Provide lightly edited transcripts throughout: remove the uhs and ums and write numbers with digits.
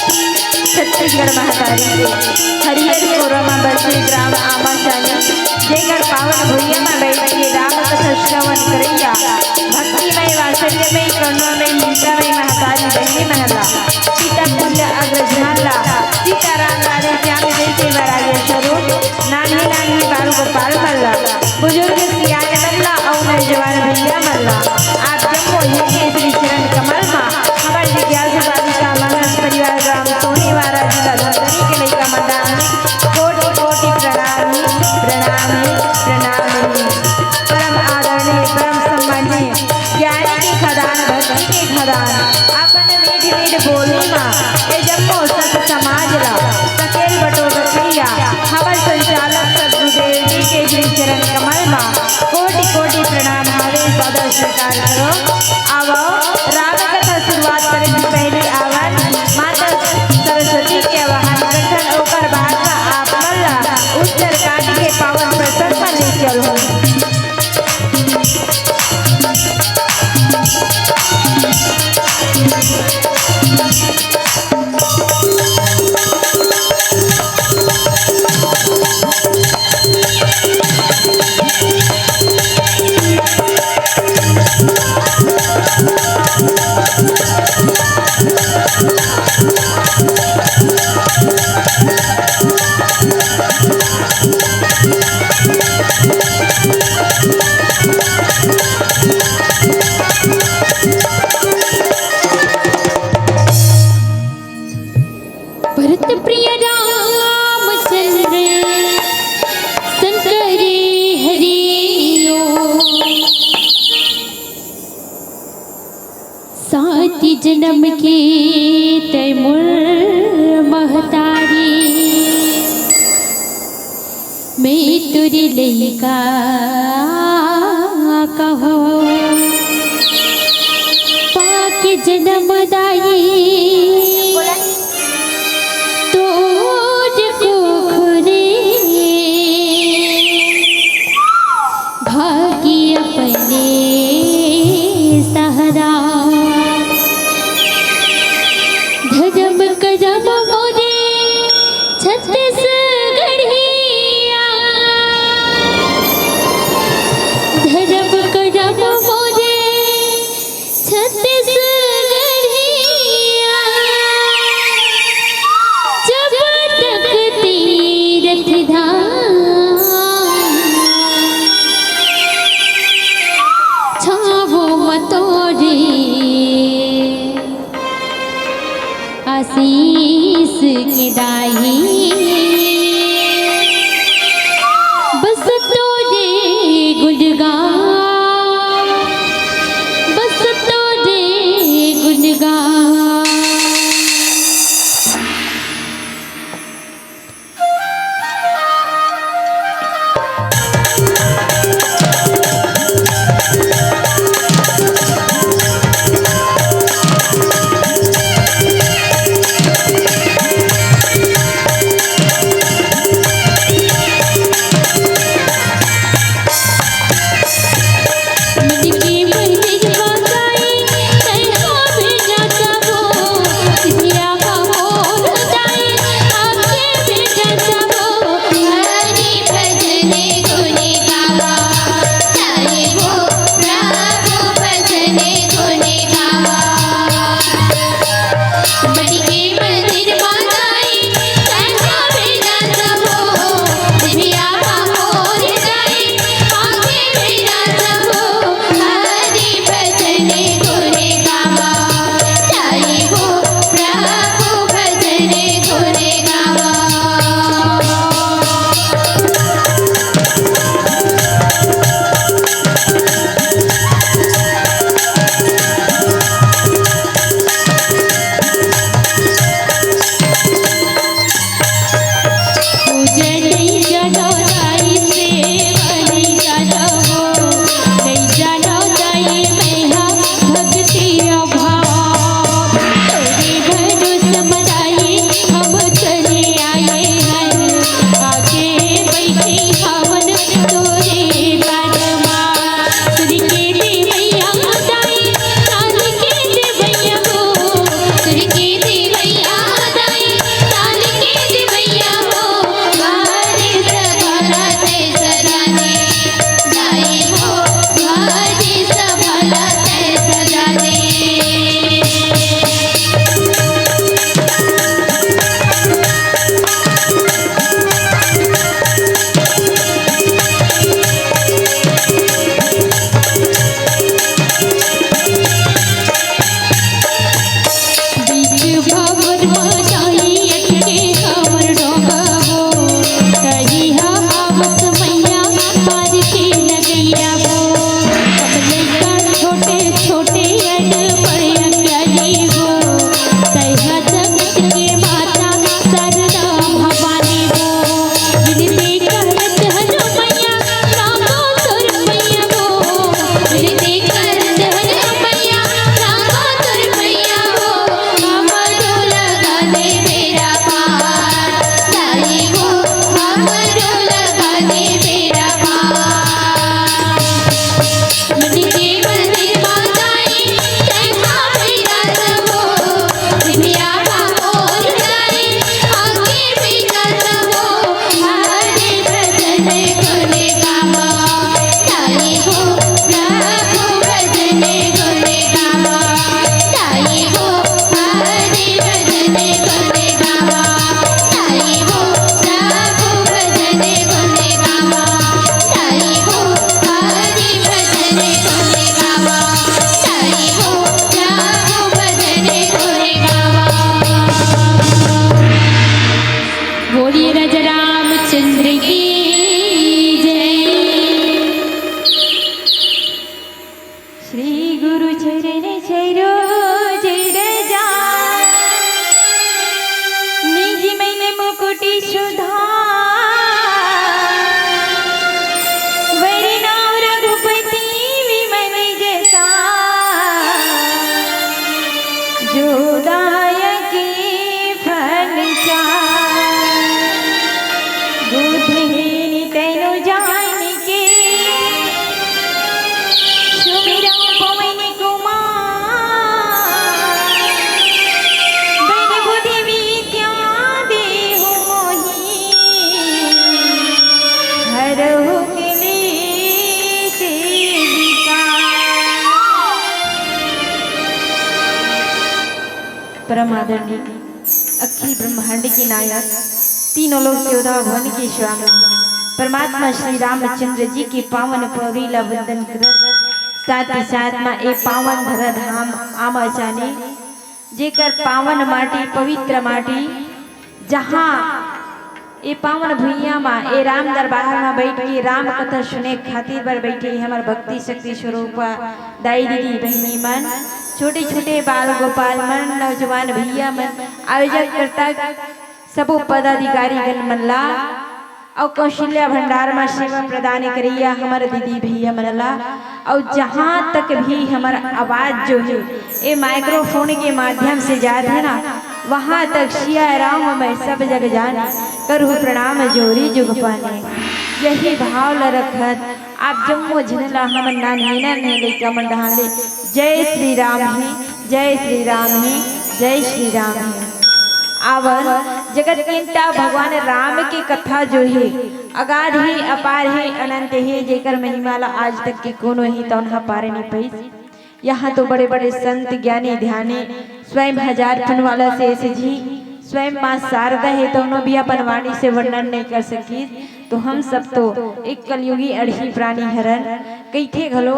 छत्तीसगढ़ महातारी हरिहरपुर में बसे ग्राम आमाशानी जेकर पावन भुइया में बैठ के राम कथा श्रवण करैया भक्तिमय वात्सल्यमय करुणामय मीतामय महातारी बहनी महला सीता पुण्य अग्रजाला सीताराम राधे श्याम जैसे वराजे स्वरूप नानी नानी बाल गोपाल मल्ला बुजुर्ग सियाने मल्ला और नौजवान भैया मल्ला आप जब ये श्री चरण कमल माँ हमारे जिज्ञासा बालिका महाराज परिवार ग्राम सोनीवारा जिला धनधनी के लइका मंडानी कोटि कोटि प्रणामी प्रणामी प्रणामी परम आदरणीय परम सम्मानीय ज्ञानी के खदान भक्ति के खदान अपन मीठ मीठ बोली माँ ये जम्मो सत समाज ला सकेल बटो बखैया हमार संचालक सदगुरुदेव जी के श्री चरण कमल माँ कोटि कोटि प्रणाम हावे सदा स्वीकार करो। आवो राम कथा शुरुआत करे से पहले आवाज माता सरस्वती के आवाहन करथन ओकर बाद का आप मल्ला उत्तर काट के पावन प्रसंग में ले चलो। जन्म के तैमुर महतारी मैं तुरी लइका कहो पाके जन्म दाई तुझको खुदे भागी अपने सहरा धजम कदम मोरे छत्तीसगढ़िया धजम कदम मोरे छत्तीसगढ़िया जब तक तीरथ धाम छावो मतोरे आशीष के दाई बस तोरे गुणगान बस तोरे गुणगान। परम आदरणीय अखिल ब्रह्मांड के नायक तीनों लोग चौदह भवन के स्वामी परमात्मा श्री रामचंद्र जी के पावन पवित्र वंदन करत साथ ही साथ में एक पावन धरा धाम आमा जाने जेकर पावन माटी पवित्र माटी जहाँ ए पावन भुइया में ए राम दरबार में बैठ के राम कथा सुने खातिर बर बैठे हमार भक्ति शक्ति स्वरूप दाई दीदी बहनी मन छोटे छोटे बाल गोपाल मन नौजवान भैया मन आयोजन करता सबो पदाधिकारी गण मनला और कौशल्या भंडार में सेवा प्रदान करिया हमारे दीदी भैया मनला और जहाँ तक भी हमारा आवाज जो है ये माइक्रोफोन के माध्यम से जाते है ना वहाँ तक सिया राम मैं सब जग जाने करु प्रणाम जोरी जुग पाने यही भाव ल रखत आप जम्मो झनला हम ना नैना नहीं लेकर मन ढाले जय श्री राम है जय श्री राम है जय श्री राम है। आवर जगत केंटा भगवान राम की कथा जो है अगाध ही अपार है अनंत है जेकर महिमाला आज तक के कोनो ही तो उन्हा पारे नहीं पाई। यहाँ तो बड़े बड़े संत ज्ञानी ध्यानी स्वयं हजार फन वाला शेष जी स्वयं माँ शारदा है तो उन्होंने भी अपन वाणी से वर्णन नहीं कर सकी तो हम सब तो एक कलयुगी अड़ही प्राणी हरण कई थे घलो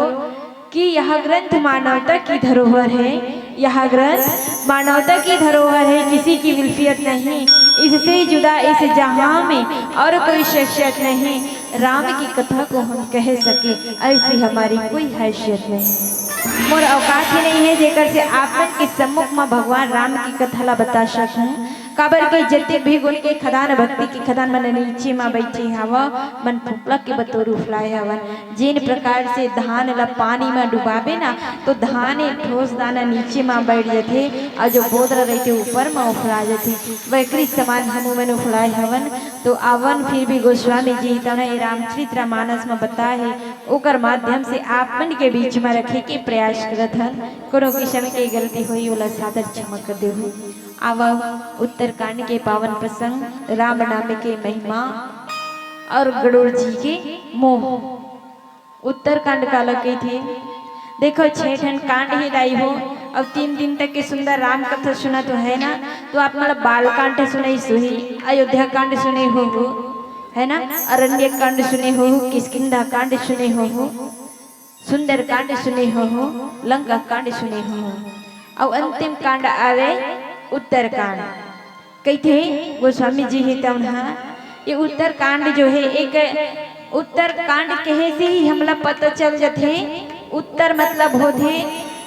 कि यह ग्रंथ मानवता की धरोहर है। यह ग्रंथ मानवता की धरोहर है, किसी की मिल्कियत नहीं, इससे जुदा इस जहां में और कोई शख्सियत नहीं। राम की कथा को हम कह सके ऐसी हमारी कोई हैसियत नहीं। मोर औकात ही नहीं है जेकर से आप के सम्मुख में भगवान राम की कथा ला बता सकूं। काबर के जते भी गुण के खदान भक्ति की खदान मन नीचे में बैठे हवा मन फुकला के बतोरू फलाए हवन। जिन प्रकार से धान ला पानी में डुबाबे ना तो धान ठोस दाना नीचे में बैठ जाते और जो बोदरा रहते ऊपर में उफला जाते वैकरी समान हम मन उफलाए हवन। तो आवन फिर भी गोस्वामी जी तना रामचरित्र मानस में बताए ओकर माध्यम से आप मन के बीच में रखे के प्रयास करत हन। कोनो किस्म के गलती हुई वाला सादर क्षमा कर दे हुई। आवा उत्तरकांड के पावन प्रसंग राम नाम के महिमा और गरुड़ जी के मोह। उत्तरकांड का लगे थे देखो 6 ठन कांड ही लाई हो। अब 3 दिन तक के सुंदर राम कथा सुना तो है ना, तो आप मतलब बाल कांड सुनाई सुही, अयोध्या कांड सुने हो है ना, अरण्य कांड सुने हो, किष्किंधा कांड सुने हो, सुंदर कांड सुने हो, लंका कांड सुने हो और अंतिम कांड आवे उत्तरकांड कहते गोस्वामी जी है तब ये उत्तरकांड जो है एक उत्तरकांड कहे से ही हमला पता चल जाते। उत्तर मतलब होते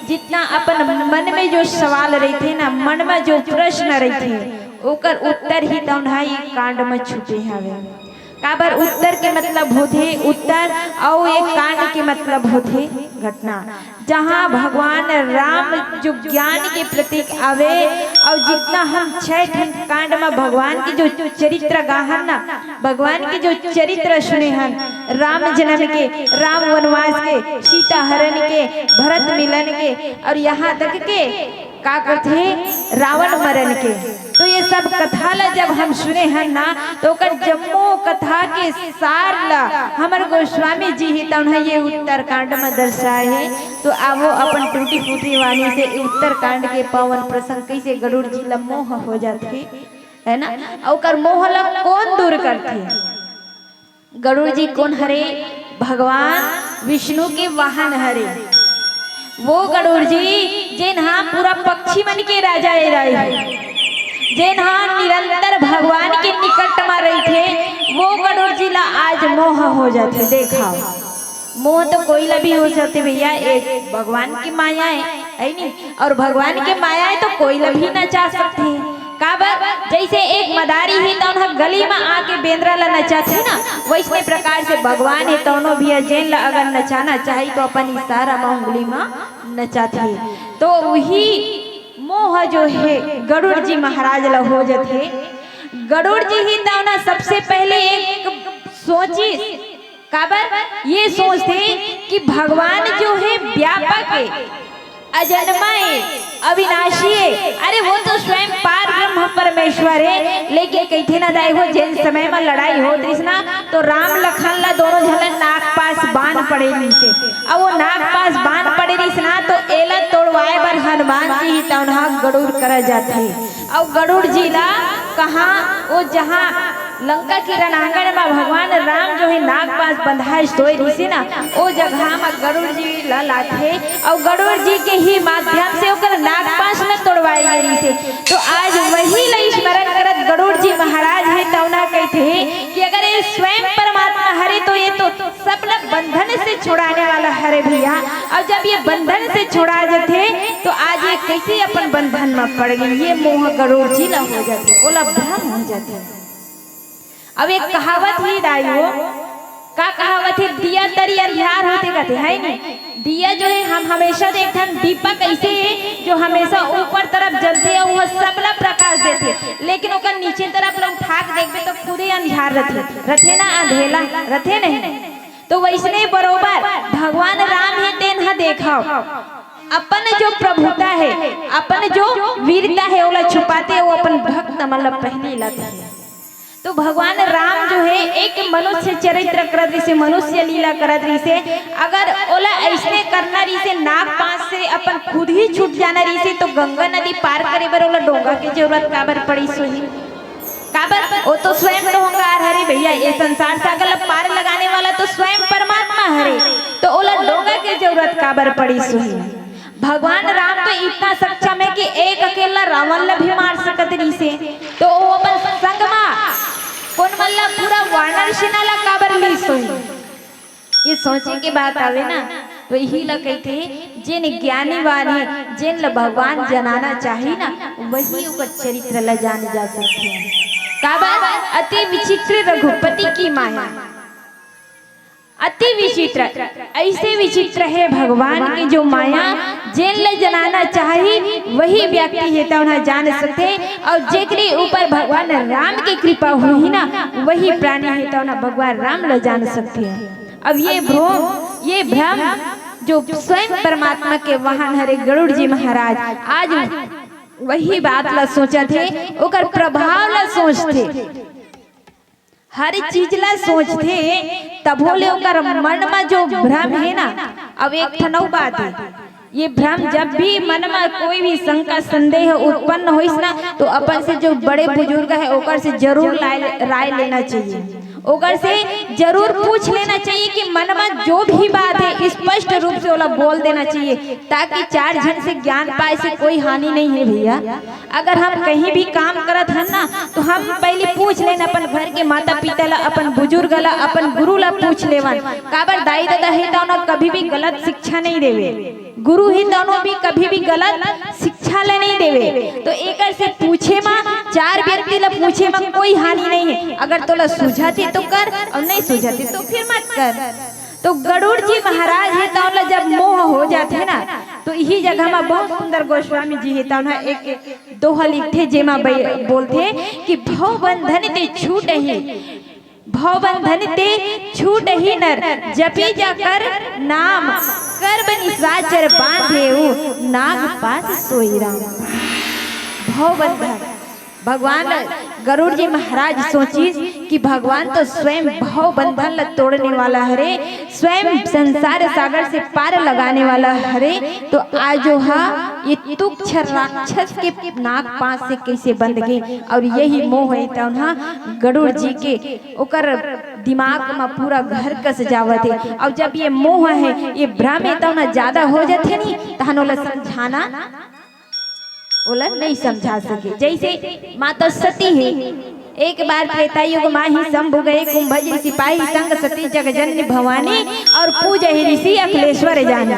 जितना अपन मन में जो सवाल रहते ना, मन में जो प्रश्न रहते ओकर उत्तर ही तौना ये कांड में छुपे हवे। काबर उत्तर के मतलब होते उत्तर और एक कांड के मतलब होते घटना, जहाँ भगवान राम जो ज्ञान के प्रतीक आवे और जितना हम 6 कांड में भगवान की जो चरित्र गाहन ना, भगवान के जो चरित्र सुने हन, राम जन्म के, राम वनवास के, सीता हरण के, भरत मिलन के और यहाँ तक के का करते रावण मरण के, तो ये सब कथा ला जब हम सुने हैं ना तो कर जम्मो कथा के सार ला हमारे गोस्वामी जी ही तब ये उत्तरकांड में दर्शाए है। तो आवो अपन टूटी फूटी वाणी से उत्तरकांड के पावन प्रसंग कैसे गरुड़ जी ला मोह हो जाते है ना, और कर मोह ला कौन दूर करते। गरुड़ जी कौन हरे? भगवान विष्णु के वाहन हरे। वो गरुड़ जी जिन हाँ पूरा पक्षी मन के राजा रहे, जिन हाँ निरंतर भगवान के निकट में रहे थे, वो गरुड़ जी ला आज मोह हो जाते। देखा मोह तो कोई ला भी हो जाते भैया, एक भगवान की माया है नहीं, और भगवान की माया है तो कोई ला भी नचा सकते हैं। काबर जैसे एक मदारी ही तो गली में आके बेंद्रा ला नचाते ना, वैसे प्रकार से भगवान है तो भी जैन ला अगर नचाना चाहिए तो अपन इशारा में उंगली में नचाते। तो वही मोह जो है गरुड़ जी महाराज ला हो जाते। गरुड़ जी ही तो ना सबसे पहले एक सोची, काबर ये सोचते कि भगवान जो है व्यापक है, अजन्मा है, अविनाशी है, अरे वो तो स्वयं पार ब्रह्म परमेश्वर है। लेकिन कहते ना दाई हो जिन समय में लड़ाई हो ना तो राम लखन ला दोनों झलन नाग पास बांध पड़े से, अब वो नाग पास बांध पड़े ना तो एला तोड़वाए बर हनुमान जी ही तौना गरुड़ कर जाते। और गरुड़ जी ला कहाँ वो जहाँ लंका के रणांगण में भगवान राम जो है नाग पास बंधाए सोए रही ना, वो जगह में गरुड़ जी ला लाते और गरुड़ जी के ही माध्यम से ओकर नाग पास न तोड़वाई गई से। तो आज वही ला स्मरण करत गरुड़ जी महाराज है तौना कहते हैं कि अगर ये स्वयं परमात्मा हरे तो ये तो सब बंधन से छुड़ाने वाला हरे भैया। और जब ये बंधन से छुड़ा जाते तो आज ये कैसे अपन बंधन में पड़ गई, ये मोह गरुड़ जी ला हो जाते, ओला भ्रम हो जाते। अब एक कहावत ही दाइयो, का कहावत है, दिया तरी अंधियार होते कहते है नहीं। दिया जो है हम हमेशा देखते हैं दीपक ऐसे है जो हमेशा ऊपर तरफ जलते है, वह सबला प्रकाश देते, लेकिन ओकर नीचे तरफ लोग ठाक देखते तो खुद ही अंधियार रथे ना, अंधेला रथे नहीं। तो वैसने बरोबर भगवान राम है तेन देखा अपन जो प्रभुता है, अपन जो वीरता है ओला छुपाते, वो अपन भक्त मतलब पहले लाते है। तो भगवान राम जो है एक मनुष्य चरित्र करत रही से, मनुष्य लीला करत रही से, अगर ओला ऐसे करना रही से नाग पास से अपन खुद ही छूट जाना रही से तो गंगा नदी पार करे बर ओला डोंगा की जरूरत काबर पड़ी सोही, काबर वो तो स्वयं डोंगार हरे भैया। ये संसार सागर पार लगाने वाला तो स्वयं परमात्मा हरे, तो ओला डोंगा की जरूरत काबर पड़ी सोही। भगवान राम तो इतना सक्षम है कि एक अकेला रावण ला भी मार सकत रही से, तो वो अपन संगमा कौन मल्ला पूरा वानर सेना ला काबर ली सोई। ये सोचे के बात आवे ना, तो यही ला कहते जिन ज्ञानी वाले जिन ला भगवान जनाना चाहिए ना, वही उनका चरित्र ला जान जा सकते हैं। काबर अति विचित्र रघुपति की माया, अति विचित्र, ऐसे विचित्र है भगवान की जो माया, जिन ले जनाना चाहिए वही व्यक्ति है तो उन्हें जान सकते, और जेकरे ऊपर भगवान राम की कृपा हुई ना वही प्राणी है तो उन्हें भगवान राम ले जान सकते हैं। अब ये भ्रम जो स्वयं परमात्मा के वाहन हरे गरुड़ जी महाराज आज वही बात ला सोचा थे, ओकर प्रभाव ला सोचते, हर चीज ला सोचते, तब बोले ओकर मन में जो भ्रम है ना। अब एक ठनौ बात है, ये भ्रम जब भी मन में कोई भी शंका संदेह उत्पन्न होइस ना तो अपन से जो बड़े बुजुर्ग है ओकर से जरूर राय लेना चाहिए, ओकर से जरूर पूछ लेना चाहिए कि मन में जो भी बात है स्पष्ट रूप से ओला बोल देना चाहिए, ताकि चार जन से ज्ञान पाए से कोई हानि नहीं है भैया। अगर हम कहीं भी काम करत हन ना तो हम पहले पूछ लेना अपन घर के माता पिता ला, अपन बुजुर्ग ला, अपन गुरु ला पूछ लेवन। काबर दाई दादा है तो कभी भी गलत शिक्षा नहीं देवे, गुरु ही दोनों भी कभी भी गलत शिक्षा ले नहीं देवे। तो एक से पूछे माँ, चार व्यक्ति ला पूछे माँ कोई हानि नहीं है। अगर तोला सुझाती तो कर और नहीं सुझाती तो फिर मत कर। तो गरुड़ जी महाराज है तो जब मोह हो जाते ना तो यही जगह में बहुत सुंदर गोस्वामी जी है तो एक दोहा लिखे जेमा बोलते कि भव बंधन ते छूट ही, भव बंधन ते छूट ही नर, जपी जाकर नाम कर बनी साचर बांधे नाग पास सोई राम। भव बंधन भगवान गरुड़ जी महाराज सोची कि भगवान तो स्वयं भव बंधन ला तोड़ने वाला हरे, स्वयं संसार सागर से पार लगाने वाला हरे। तो आज हा ये तुच्छ राक्षस के नाग पास से कैसे बंध गए। और यही मोह है तो गरुड़ जी के ओकर दिमाग में पूरा घर कस जावत है। और जब ये मोह है ये भ्रम है तो ज्यादा हो जाते नहीं तहन ओला समझाना ओला नहीं समझा सके। जैसे माता सती है, एक बार त्रेता युग माही शंभु गए कुंभज सिपाही संग सती जगजननी भवानी और पूज ऋषि अखिलेश्वर जानी।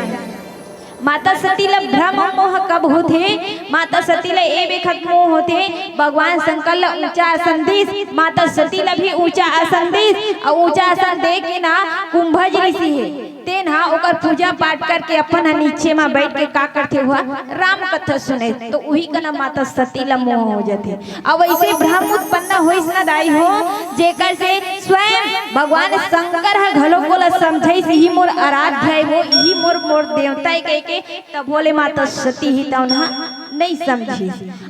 माता सती ला भ्रम मोह कब होते, माता सती ला ए बेखत मोह होते भगवान शंकर ला ऊंचा आसन दीस, माता सती ला भी ऊंचा आसन दीस और ऊंचा आसन दे के ना कुंभज ऋषि है तेन हा ओकर पूजा पाठ करके अपन नीचे में बैठ के का करते हुआ राम कथा सुने। तो वही का ना माता सती ला मोह हो जाते। अब ऐसे भ्रम उत्पन्न होइस ना दाई हो जेकर से स्वयं भगवान शंकर हा घलो बोला समझाइस ही मोर आराध्य है, वो ही मोर देवता है कह के तब बोले माता सती ही तो नहीं समझी।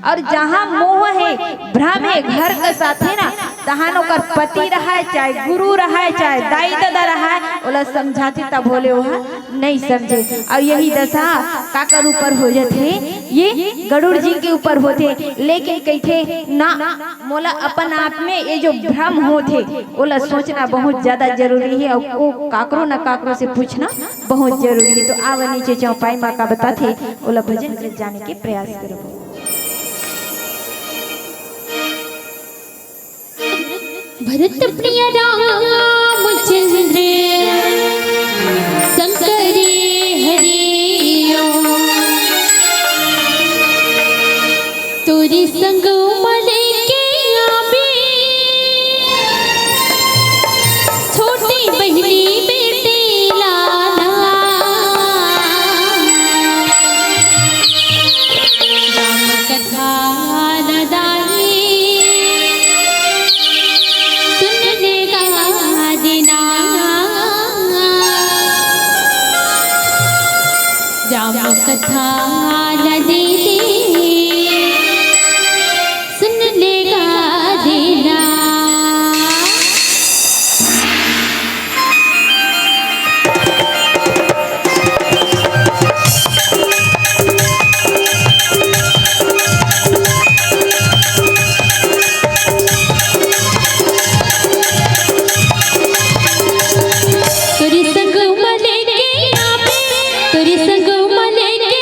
और जहाँ मोह है भ्रम है घर का साथ है ना तहां ओकर पति रहा है चाहे गुरु रहा है चाहे दाई दादा रहा है ओला समझाते तब बोले वह नहीं समझे। और यही दशा काकर ऊपर हो जाते, ये गरुड़ जी के ऊपर होते। लेकिन कहते ना मोला अपन आप में ये जो भ्रम होते ओला सोचना बहुत ज्यादा जरूरी है और वो काकरो ना काकरो से पूछना बहुत जरूरी है। तो आव नीचे चौपाई माँ का बताते ओला भजन कर जाने के प्रयास करो। भरत प्रिय रामचंद्र शंकरी हरियो, तोरी संग मले के आबे छोटी बहनी बेटी लाला, राम कथा नदाई सुनने का देना, राम कथा न दे सुनने का देना। तोरी संग मले के आबे, तोरी संग मले के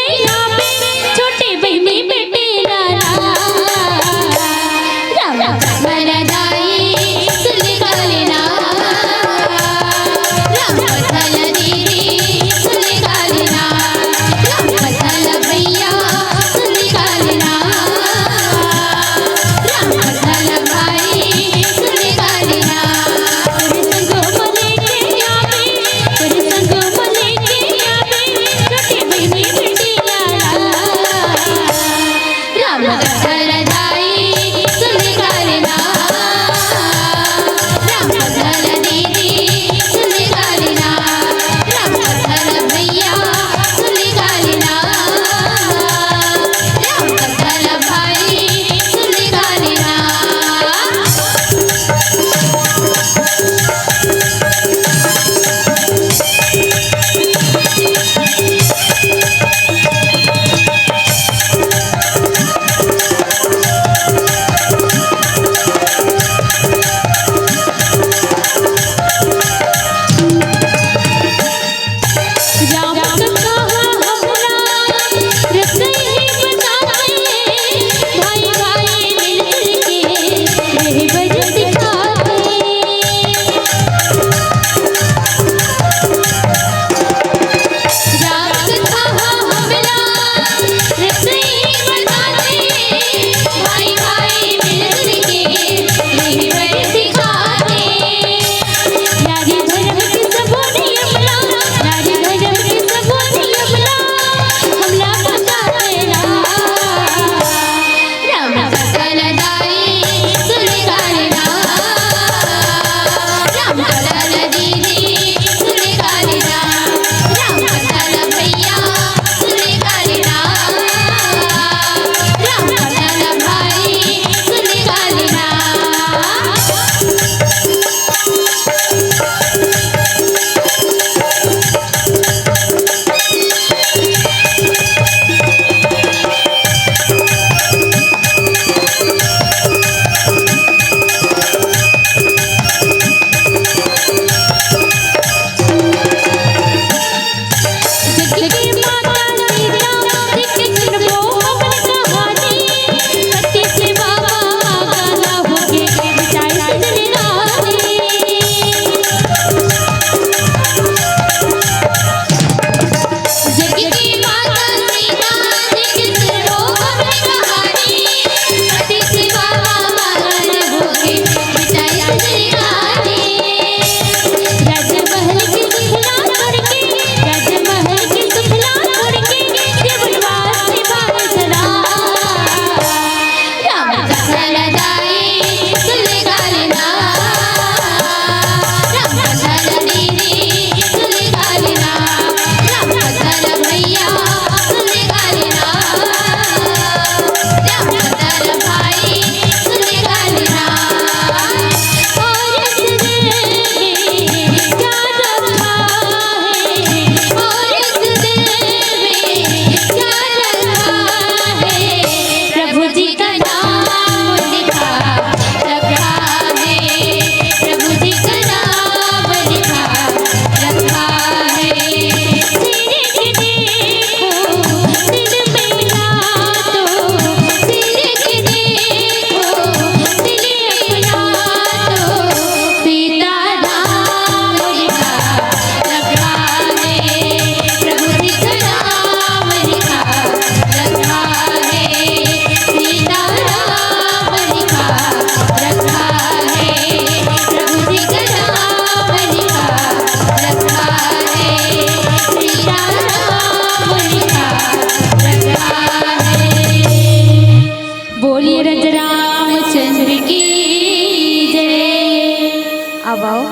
भाव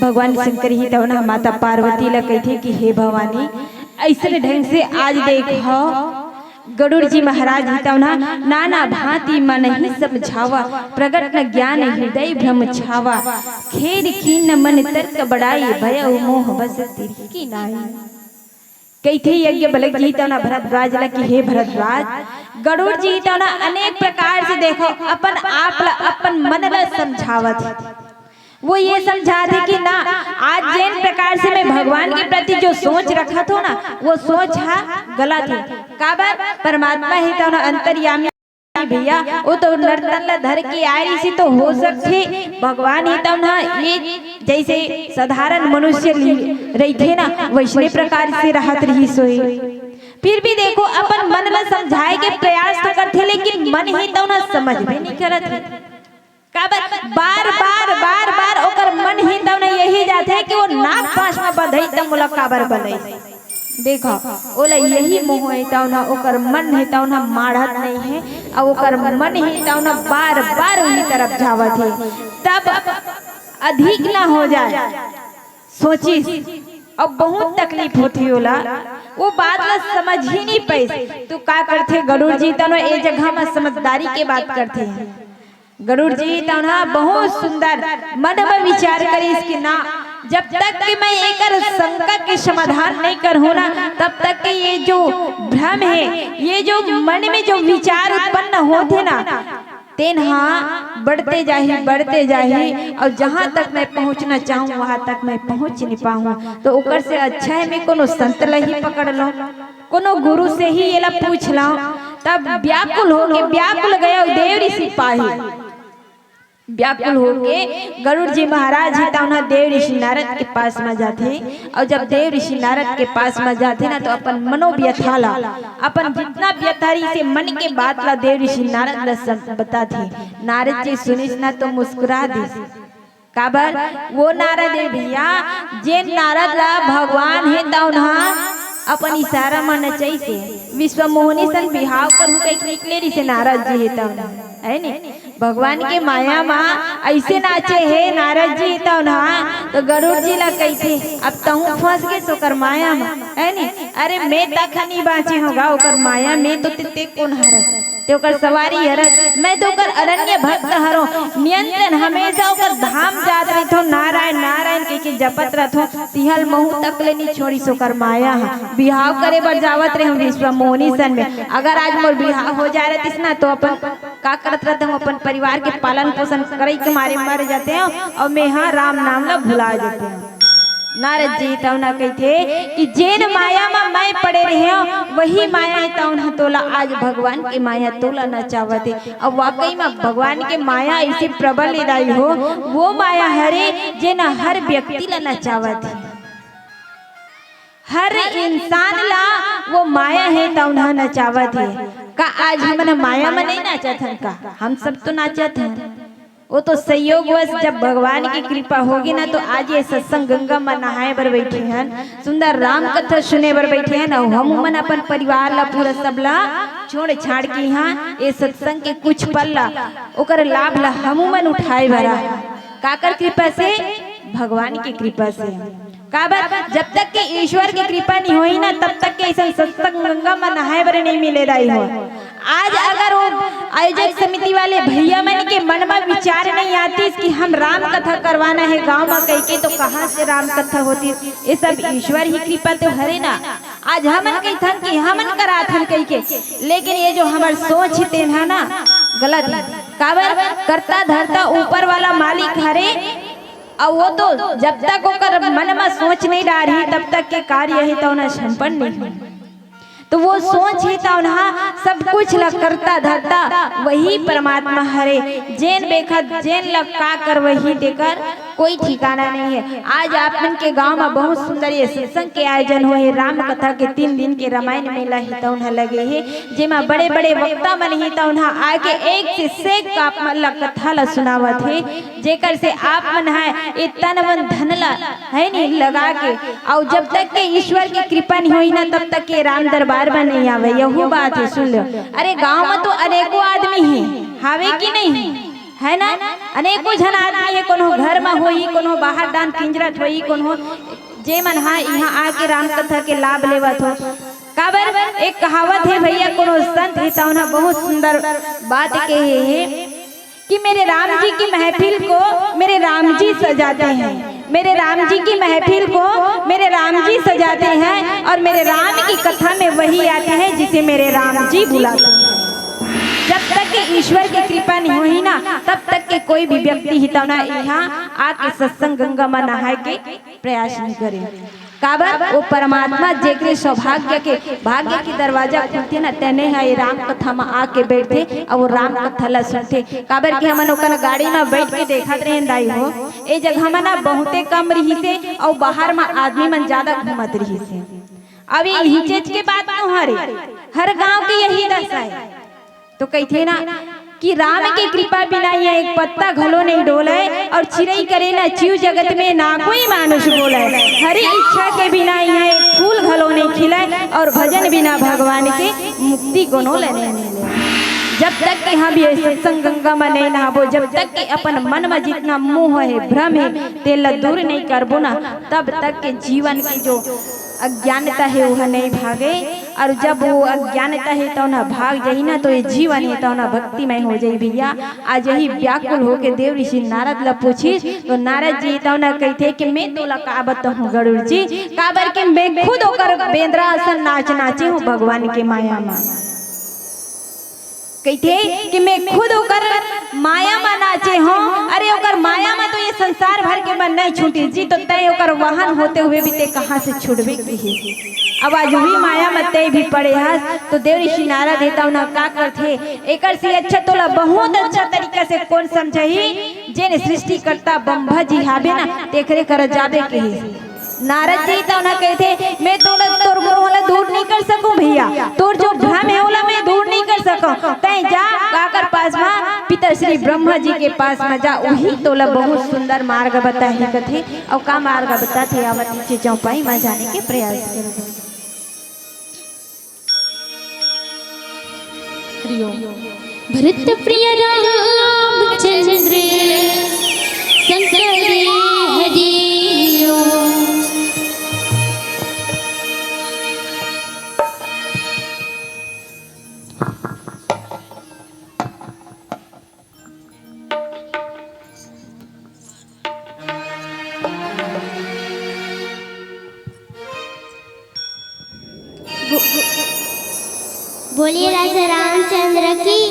भगवान शंकर ही तो ना माता पार्वती ला कहते कि हे भवानी ऐसे ढंग से आज देखो गरुड़ जी महाराज ही तो ना नाना भांति मन ही समझावा प्रगट न ज्ञान हृदय भ्रम छावा खेर खीन मन तर्क बढ़ाई भय मोह बस तिरकी की नाई कहते यज्ञ बलक जी तो ना भरद्वाज ला कि हे भरद्वाज गरुड़ जी तो ना अनेक प्रकार से देखो अपन आप ला अपन मन ला समझावत वो ये समझा थे कि ना आज जिन प्रकार से मैं भगवान के प्रति जो सोच रखा था ना वो सोच है गलत है काबर परमात्मा ही तो ना अंतर्यामी भैया वो तो नर्तन ला धर के आई सी तो हो सकते भगवान ही तो ना ये जैसे साधारण मनुष्य रही थे ना वैसे प्रकार से राहत रही सोई फिर भी देखो अपन मन ला समझाए के प्रयास तो करते लेकिन मन ही तो ना समझ में नहीं करत काबर बार बार बार बार ओकर मन ही तो ना यही जाते है कि वो नाक पास में बंधई त मोला काबर बंधई देखो ओला यही मोह है तो ना ओकर मन है तो ना माढ़त नहीं है और ओकर मन ही तो ना बार बार उन्हीं तरफ जावत है तब अधिक ना हो जाए सोची अब बहुत तकलीफ होती होला वो बात ला समझ ही नहीं पाई तो का करते गरुड़ जी तो ना ये जगह में समझदारी के बात करते हैं गरुड़ जी तो ना बहुत सुंदर मन में विचार करे इसके ना जब तक कि मैं एक शंका के समाधान नहीं करूँ ना तब तक कि ये जो भ्रम है ये जो मन में जो विचार उत्पन्न होते ना तेन हाँ बढ़ते जाही और जहाँ तक मैं पहुँचना चाहूँ वहाँ तक मैं पहुँच नहीं पाऊँ तो ओकर से अच्छा है मैं कोनो संत ला ही पकड़ लो कोनो गुरु से ही ये ला पूछ लो तब व्याकुल गया देव ऋषि पाही व्याकुल होके गरुड़ जी महाराज ही तो देव ऋषि नारद के पास में जाते और जब देव ऋषि नारद के पास में जाते ना तो अपन मनोव्यथा ला अपन जितना व्यथारी से मन के बात ला देव ऋषि नारद ला बताते नारद जी सुनिस ना तो मुस्कुरा दी काबर वो नारद है भैया जे नारद ला भगवान है तो अपन इशारा में नचई से विश्व मोहनी सन बिहाव करू कई निकले रही से नारद जी है है नी भगवान के माया माँ ऐसे नाचे है नारद जी तो गरुड़ जी ला कहते अब तहु फंस गए सोकर माया में है नी अरे मैं तक नहीं बाँचे होगा ओकर माया में तो ते कौन हरत ते ओकर सवारी हरत मैं तो ओकर अरण्य भक्त हरो नियंत्रण हमेशा ओकर धाम जात रहथो नारायण नारायण के जपत रहथो तिहल महू तक ले नहीं छोड़ी सोकर माया बिहाव करे बर जावत रहे विश्व मोहनी सन में अगर आज मोर बिहाव हो जा रहा ना तो अपन का करत रहते हम अपन परिवार के पालन पोषण करे के मारे मर जाते हैं और मैं हाँ राम नाम ला भुला जाते हैं नारद जी तो ना कहते कि जेन माया में मैं पड़े रहे वही माया तो तोला आज भगवान की माया तोला न चाहते अब वाकई में भगवान के माया ऐसी प्रबल इदाई हो वो माया हरे जे न हर व्यक्ति ला न चाहते हर इंसान ला वो माया है तो उन्हें नचावत है का आज हम माया में नहीं नाचत हन का हम सब तो नाचत हैं वो तो संयोगवश जब भगवान की कृपा होगी ना तो आज ये सत्संग गंगा में नहाए बर बैठे हैं सुंदर राम कथा सुने बर बैठे हैं हम मन अपन परिवार ला पूरा सबला छोड़ छाड़ के यहाँ ये सत्संग के कुछ पल ला ओकर लाभ ला हम मन उठाए बरा काकर कृपा से भगवान की कृपा से काबर जब तक के ईश्वर की कृपा नहीं हुई ना तब तक के ऐसा सत्संग गंगा में नहाए बर नहीं मिले रही हो आज अगर वो आयोजक समिति वाले भैया मन के मन में विचार नहीं आती कि हम राम कथा करवाना है गांव में कह के तो कहाँ से राम कथा होती ये सब ईश्वर ही कृपा तो हरे ना आज हमन कहथन कि हमन कराथन कह के लेकिन ये जो हमार सोच है ना गलत है काबर करता धरता ऊपर वाला मालिक हरे और वो तो जब तक ओकर मन में सोच नहीं डाली तब तक के कार्य ही तो संपन्न नहीं हुई तो वो सोच ही तो सब कुछ ला करता धरता वही परमात्मा हरे जैन बेखत जैन लग का कर वही देकर कोई ठिकाना नहीं है। आज आप मन के गांव में बहुत सुंदर ये सत्संग के आयोजन हुए राम कथा के 3 दिन के रामायण मेला ही तो लगे है जेमा बड़े बड़े वक्ता मन ही तो आके एक से सेक का मन कथा ला सुनावत है जेकर से आप मन है ये तन मन धन ला है नहीं लगा के और जब तक के ईश्वर की कृपा नहीं हुई ना तब तक के राम दरबार में नहीं आवे यही बात है सुन लो। अरे गांव में तो अनेकों आदमी है हावे की नहीं है ना अनेकों जन आदमी है, कोनो घर में होई, कोनो बाहर दान किंजरत होई, कोनो जे मन हाँ यहाँ आके राम कथा के लाभ लेवत हो। काबर एक कहावत है भैया, कोनो संत है तो उन्हें बहुत सुंदर बात कहे है कि मेरे राम जी की महफिल को मेरे राम जी सजाते हैं, मेरे राम जी की महफिल को मेरे राम जी सजाते हैं, और मेरे राम की कथा में वही आते हैं जिसे मेरे राम जी बुलाते हैं। जब तक के ईश्वर की कृपा नहीं हुई ना, तब तक के कोई भी व्यक्ति हितौना यहाँ आके सत्संग गंगा में नहाए के प्रयास नहीं करे। काबर वो परमात्मा जेकरे सौभाग्य के भाग्य की दरवाजा खुलते ना, तेने है राम कथा में आके बैठते और वो राम कथा ला सुनते। काबर के हमन ओकन गाड़ी में बैठ के देखत रहे दाई हो, ए जगह में ना बहुते कम रही से और बाहर में आदमी मन ज्यादा घूमत रही से। अब ये हिचेच के बात न हरे, हर गांव की यही दशा है। तो कहते ना कि राम की कृपा बिना ये एक पत्ता घलो नहीं डोले, और चिड़ई करे ना चीव जगत में ना कोई मानुष बोले। हरी इच्छा के बिना यह एक फूल घलो नहीं खिले, और भजन बिना भगवान के मुक्ति को नो लेने मिले। जब तक के यहाँ भी सत्संग गंगा में नहीं नहाबो, जब तक के अपन मन में जितना मोह है भ्रम है तेल दूर नहीं करबो ना, तब तक के जीवन की जो अज्ञानता है वह नहीं भागे। और जब वो अज्ञानता है तो ना भाग जाई ना, तो ये जीवन है तो ना भक्तिमय हो जाई भैया। आज यही व्याकुल हो के देव ऋषि नारद ला पूछी तो नारद जी तो ना कहते कि मैं तो का बताऊं गरुड़ जी, काबर के मैं खुद होकर बेंद्रा आसन नाच नाचे हूँ भगवान के माया में। कहते कि मैं खुद होकर माया में नाचे हूँ। अरे ओकर माया में तो ये संसार भर के मन नहीं छूटी जी, तो तय ओकर वाहन होते हुए भी ते कहाँ से छुड़बे की। अब आज भी माया में तय भी पड़े हस, तो देव ऋषि नारद देता ना का करते एकर से अच्छा तोला बहुत अच्छा तरीका से कौन समझही, जेने सृष्टि करता ब्रह्मा जी हाबे ना तेखरे कर जाबे के। नारद जी तो ना कहते मैं तोला तोर मोहला दूर नहीं कर सकूं भैया, तोर जो भ्रम है ओला मैं दूर नहीं कर सकूं। तय जा काकर पास में पिता श्री ब्रह्मा जी के पास में जा, वही तोला बहुत सुंदर मार्ग बताही कथे। और का मार्ग बताथे आवत नीचे चौपाई में जाने के प्रयास करो। भरत प्रिय रामचंद्र शंकर हरिओ। बोलिए राजा रामचंद्र की।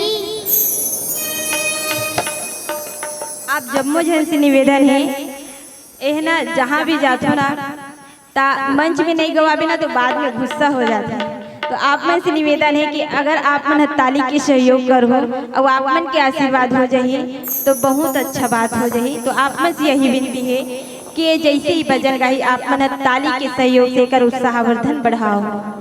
आप जम्मू जन से निवेदन है एह ना जहाँ भी जाते ना ता मंच में नहीं गवाबे ना तो बाद में गुस्सा हो जाता है। तो आप मन से निवेदन है कि अगर आप मन ताली के सहयोग करो और आप मन के आशीर्वाद हो जाइए तो बहुत अच्छा बात हो जाए। तो आप मन से यही विनती है कि जैसे ही भजन गाई आप मन ताली के सहयोग से कर उत्साहवर्धन बढ़ाओ।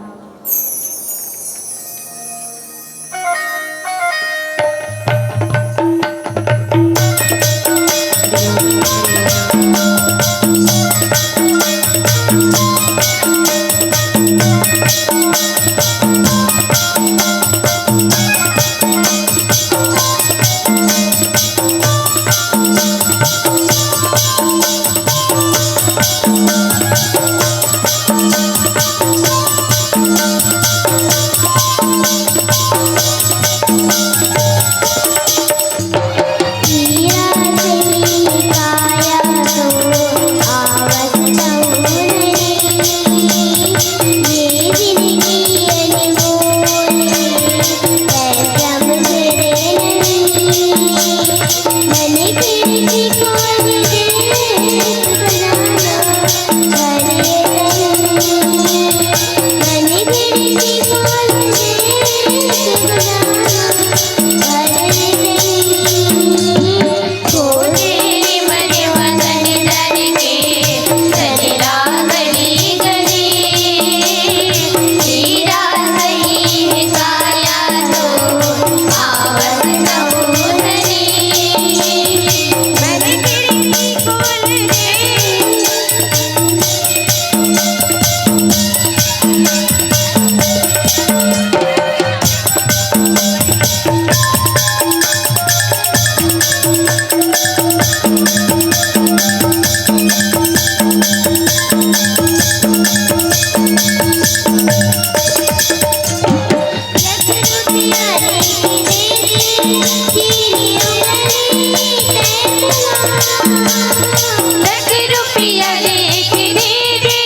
लख रुपया लेके दे दे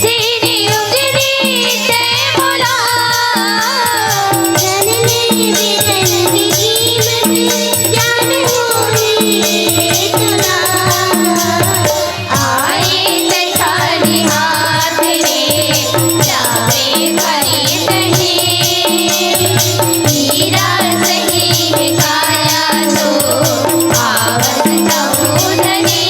तेरी उंगली ते बोला जान ले बेतन की कीमत जान होने चला आए ते खाली हाथ रे जावे खाली नहीं हीरा सही है काया तो आवत समुद्री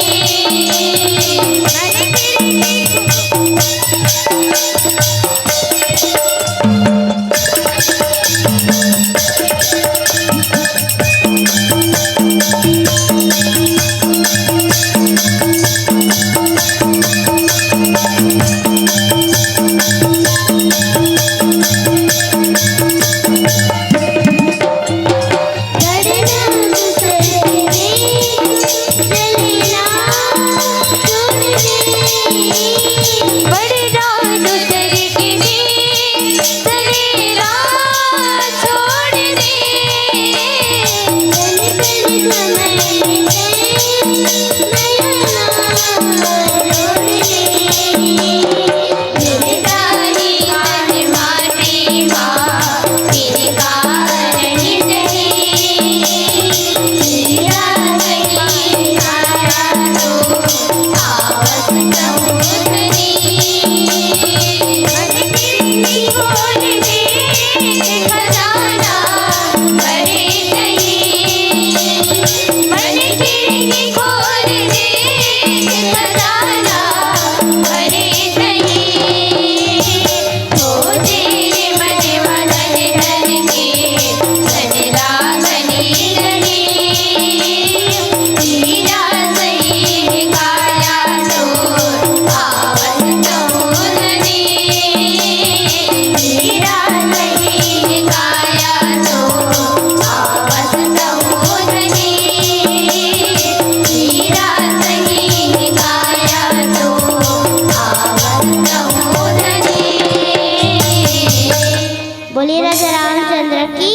बोलिए राजा रामचंद्र की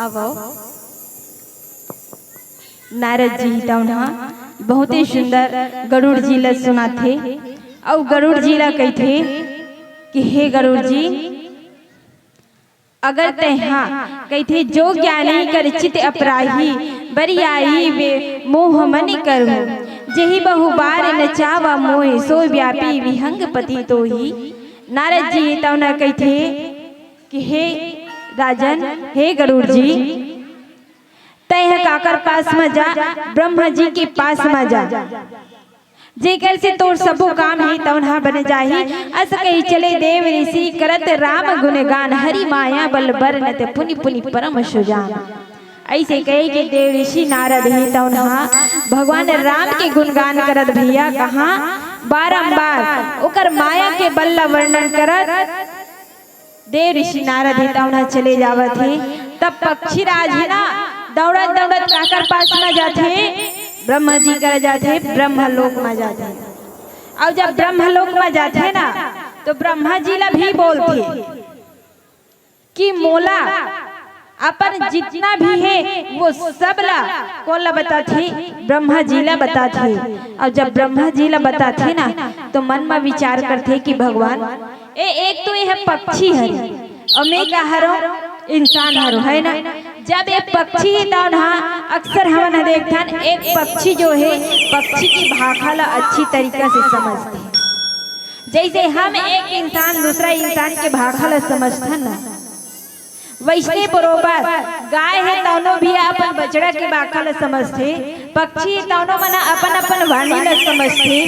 अब नारद जी तौना बहुत ही सुंदर गरुड़ जी ला सुना थे और गरुड़ जी ला कही थे कि हे गरुड़ जी अगर तैहा कही थे जो ज्ञानी कर चित अपराही बरियाई वे मोह मनि करहु जेहि बहुबार नचावा मोह सो व्यापी विहंग पति तो ही। नारद जी तौना कही थे कि हे राजन हे गरुड़ जी तय काकर पास में जा ब्रह्मा जी के पास में जा जेकर से तोर सबो काम ही तौना बन जाही अस कही चले देव ऋषि करत राम गुणगान हरि माया बल बरनत पुनि पुनि परम सुजान। ऐसे कहे कि देव ऋषि नारद ही तौना भगवान राम के गुणगान करत भैया कहा बारंबार ओकर माया के बल ला वर्णन करत देव ऋषि नारद ही तौना चले जावत थे। तब पक्षी राज है ना दौड़त दौड़त काकर पास में जाते ब्रह्मा जी कर जाते ब्रह्मलोक में जाते और जब ब्रह्मलोक में जाते ना तो ब्रह्मा जी ला भी बोलते कि मोला अपन जितना भी है वो सब ला कौन ला बताते ब्रह्मा जी ला बताते। और जब ब्रह्मा जी ला बताते ना तो मन में विचार करते कि भगवान एक तो यह पक्षी है और मैं क्या हरो इंसान हरो है ना। जब एक पक्षी अक्सर हम देखते एक पक्षी जो है पक्षी की भाषा ला अच्छी तरीका से समझते हैं जैसे हम एक इंसान दूसरा इंसान के भाषा ला समझते ना वैसे बरोबर गाय है तौनो भी अपन बछड़ा के भाषा ला समझते पक्षी तौनो मना अपन अपन वाणी ला समझते।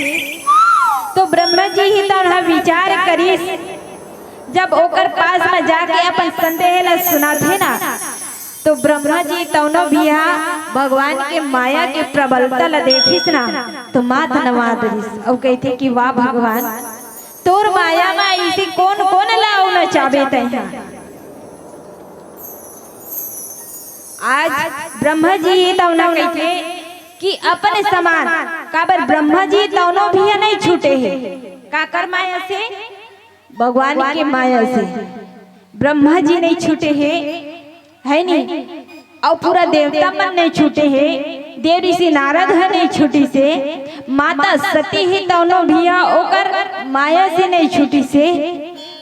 तो ब्रह्मा जी ही तौना विचार करी जब ओकर पास में जाके अपन संदेह ला सुनाते ना तो ब्रह्मा जी तौनो भी भगवान के माया के प्रबलता ला देखिस ना तो माथ नवा दरिस और कहते कि वाह भगवान तोर माया में ऐसे कौन कौन लाओ न चाहे तैहा। आज ब्रह्मा जी तौना कहते कि अपन समान काबर ब्रह्मा जी तौनो भी नहीं छूटे हैं काकर माया से भगवान के माया से ब्रह्मा जी नहीं छूटे हैं है नहीं। और पूरा देवता मन नहीं छूटे है, देव ऋषि नारद है नहीं छुटी से, माता सती ही दोनों भिया ओकर माया से नहीं छुटी से,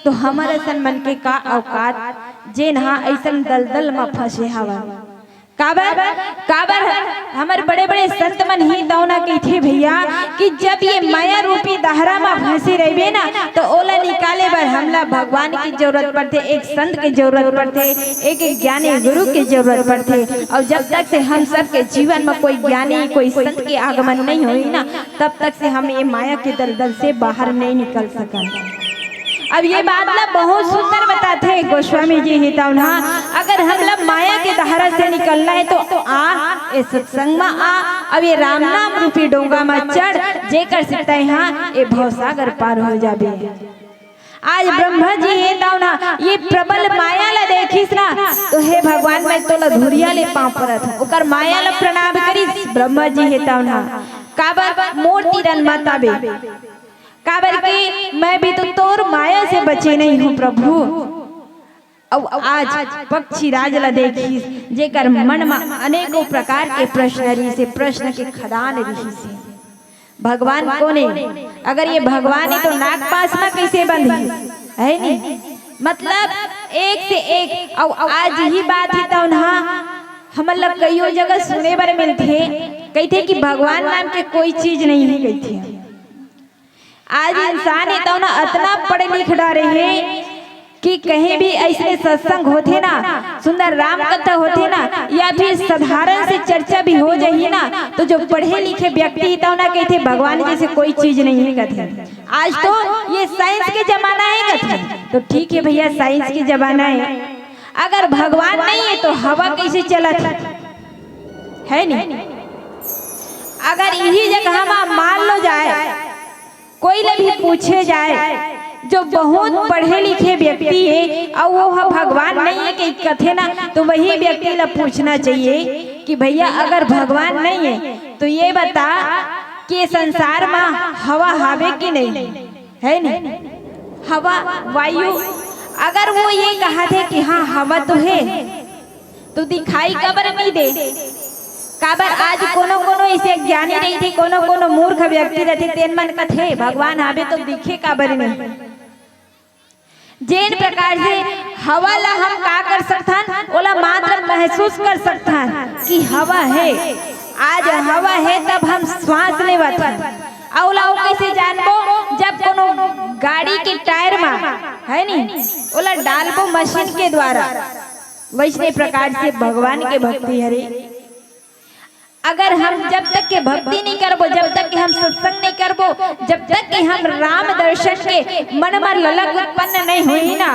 तो हमारे सन मन के का औकात जे नहा ऐसा दलदल में फंसे हवा। काबर हमारे बड़े बड़े संत मन ही दौना की थे भैया कि जब ये माया रूपी दहरा में फंसी रहे ना तो ओला निकाले बर हमला भगवान की जरूरत पड़ते, एक संत की जरूरत पड़ते, एक ज्ञानी गुरु की जरूरत पड़ते। और जब तक से हम सब के जीवन में कोई ज्ञानी कोई संत के आगमन नहीं हुई ना तब तक से हम ये माया के दलदल से बाहर नहीं निकल सका। अब ये बात ना बहुत सुंदर बताते हैं गोस्वामी जी ही तो ना, अगर हम लोग माया के धारा से निकलना है तो आ इस सत्संग में आ, अब ये राम नाम रूपी डोंगा में चढ़ जे कर सकता है यहाँ ये भवसागर पार हो जाबे। आज ब्रह्मा जी है तो ना ये प्रबल माया ला देखिस ना तो हे भगवान मैं तोला धुरिया ले पाँव परत ओकर माया ला प्रणाम करिस। ब्रह्मा जी है तो ना काबर मोटी रन माता बे काबर की मैं भी तो तोर माया से बचे नहीं हूँ प्रभु। अब आज पक्षी राज ला देखी जेकर मन में अनेकों प्रकार के प्रश्न रही से प्रश्न के खदान रही से भगवान कौन है, अगर ये भगवान है तो नाग पास में कैसे बंद है नहीं, मतलब एक से एक। और आज ही बात है तो ना हम लोग कई जगह सुने बारे मिलते कहते कि भगवान नाम के कोई चीज नहीं है कहते। आज इंसान है तो ना इतना पढ़े लिख डारे हैं कि कहीं भी ऐसे सत्संग होते ना सुंदर राम कथा होते ना या फिर साधारण से चर्चा भी हो जाए ना तो जो पढ़े लिखे व्यक्ति तो ना कहते भगवान जैसे कोई चीज नहीं है कहते। आज तो ये साइंस के जमाना है कहते, तो ठीक है भैया साइंस के जमाना है, अगर भगवान नहीं है तो हवा कैसे चला है नहीं। अगर यही जगह हम मान लो जाए कोई भी पूछे जाए जो बहुत पढ़े लिखे व्यक्ति है और वो भगवान नहीं है कि कथे ना तो वही व्यक्ति ला पूछना चाहिए कि भैया अगर भगवान नहीं है तो ये बता कि संसार में हवा हावे की नहीं है नहीं, हवा वायु अगर वो ये कहा थे कि हाँ हवा तो है तो दिखाई कबर नहीं दे काबर। आज कोनो कोनो ऐसे ज्ञानी नहीं थे कोनो कोनो मूर्ख व्यक्ति रहते तेन मन कथे भगवान आवे तो दिखे काबर नहीं। जेन प्रकार से हवा ला हम का कर सकथन ओला मात्र महसूस कर सकथन कि हवा है, आज हवा है तब हम श्वास लेवत औला कैसे जानबो जब कोनो गाड़ी के टायर में है नहीं ओला डालबो मशीन के द्वारा, वैसे प्रकार से भगवान के भक्ति हरे। अगर हम जब तक के भक्ति नहीं करबो जब तक कि हम सत्संग नहीं करबो जब तक कि हम राम दर्शन के मन में ललक उत्पन्न नहीं हुई ना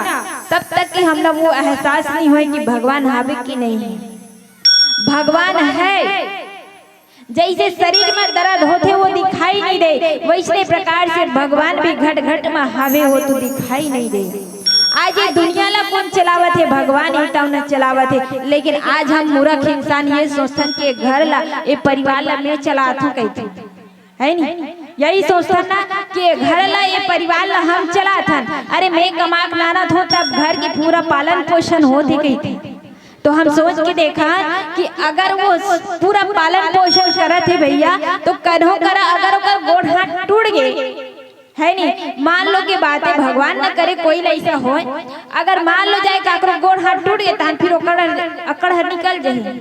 तब तक कि हम वो एहसास नहीं हुए कि भगवान हावे कि नहीं है। भगवान है, जैसे शरीर में दर्द होते वो दिखाई नहीं दे वैसे प्रकार से भगवान भी घट घट में हावे हो तो दिखाई नहीं दे। आज ये दुनिया ला कौन चलावत है, भगवान ही टाउन चलावत है, लेकिन आज हम मूर्ख इंसान ये सोचथन के घर ला ये परिवार ला मैं चलात हूँ कहते है नहीं, यही सोचथन ना कि घर ला ये परिवार ला हम चलाथन, अरे मैं कमाक नानत हो तब घर की पूरा पालन पोषण होते कहते। तो हम सोच के देखा कि अगर वो पूरा पालन पोषण करत है भैया तो कन्हो करा अगर ओकर गोड़ हाथ टूट गए है नहीं, मान लो की बात है भगवान न करे कोई ऐसा हो, अगर मान लो जाए काकरो गोड़ हाथ टूट गए तहन फिर अकड़ निकल जाए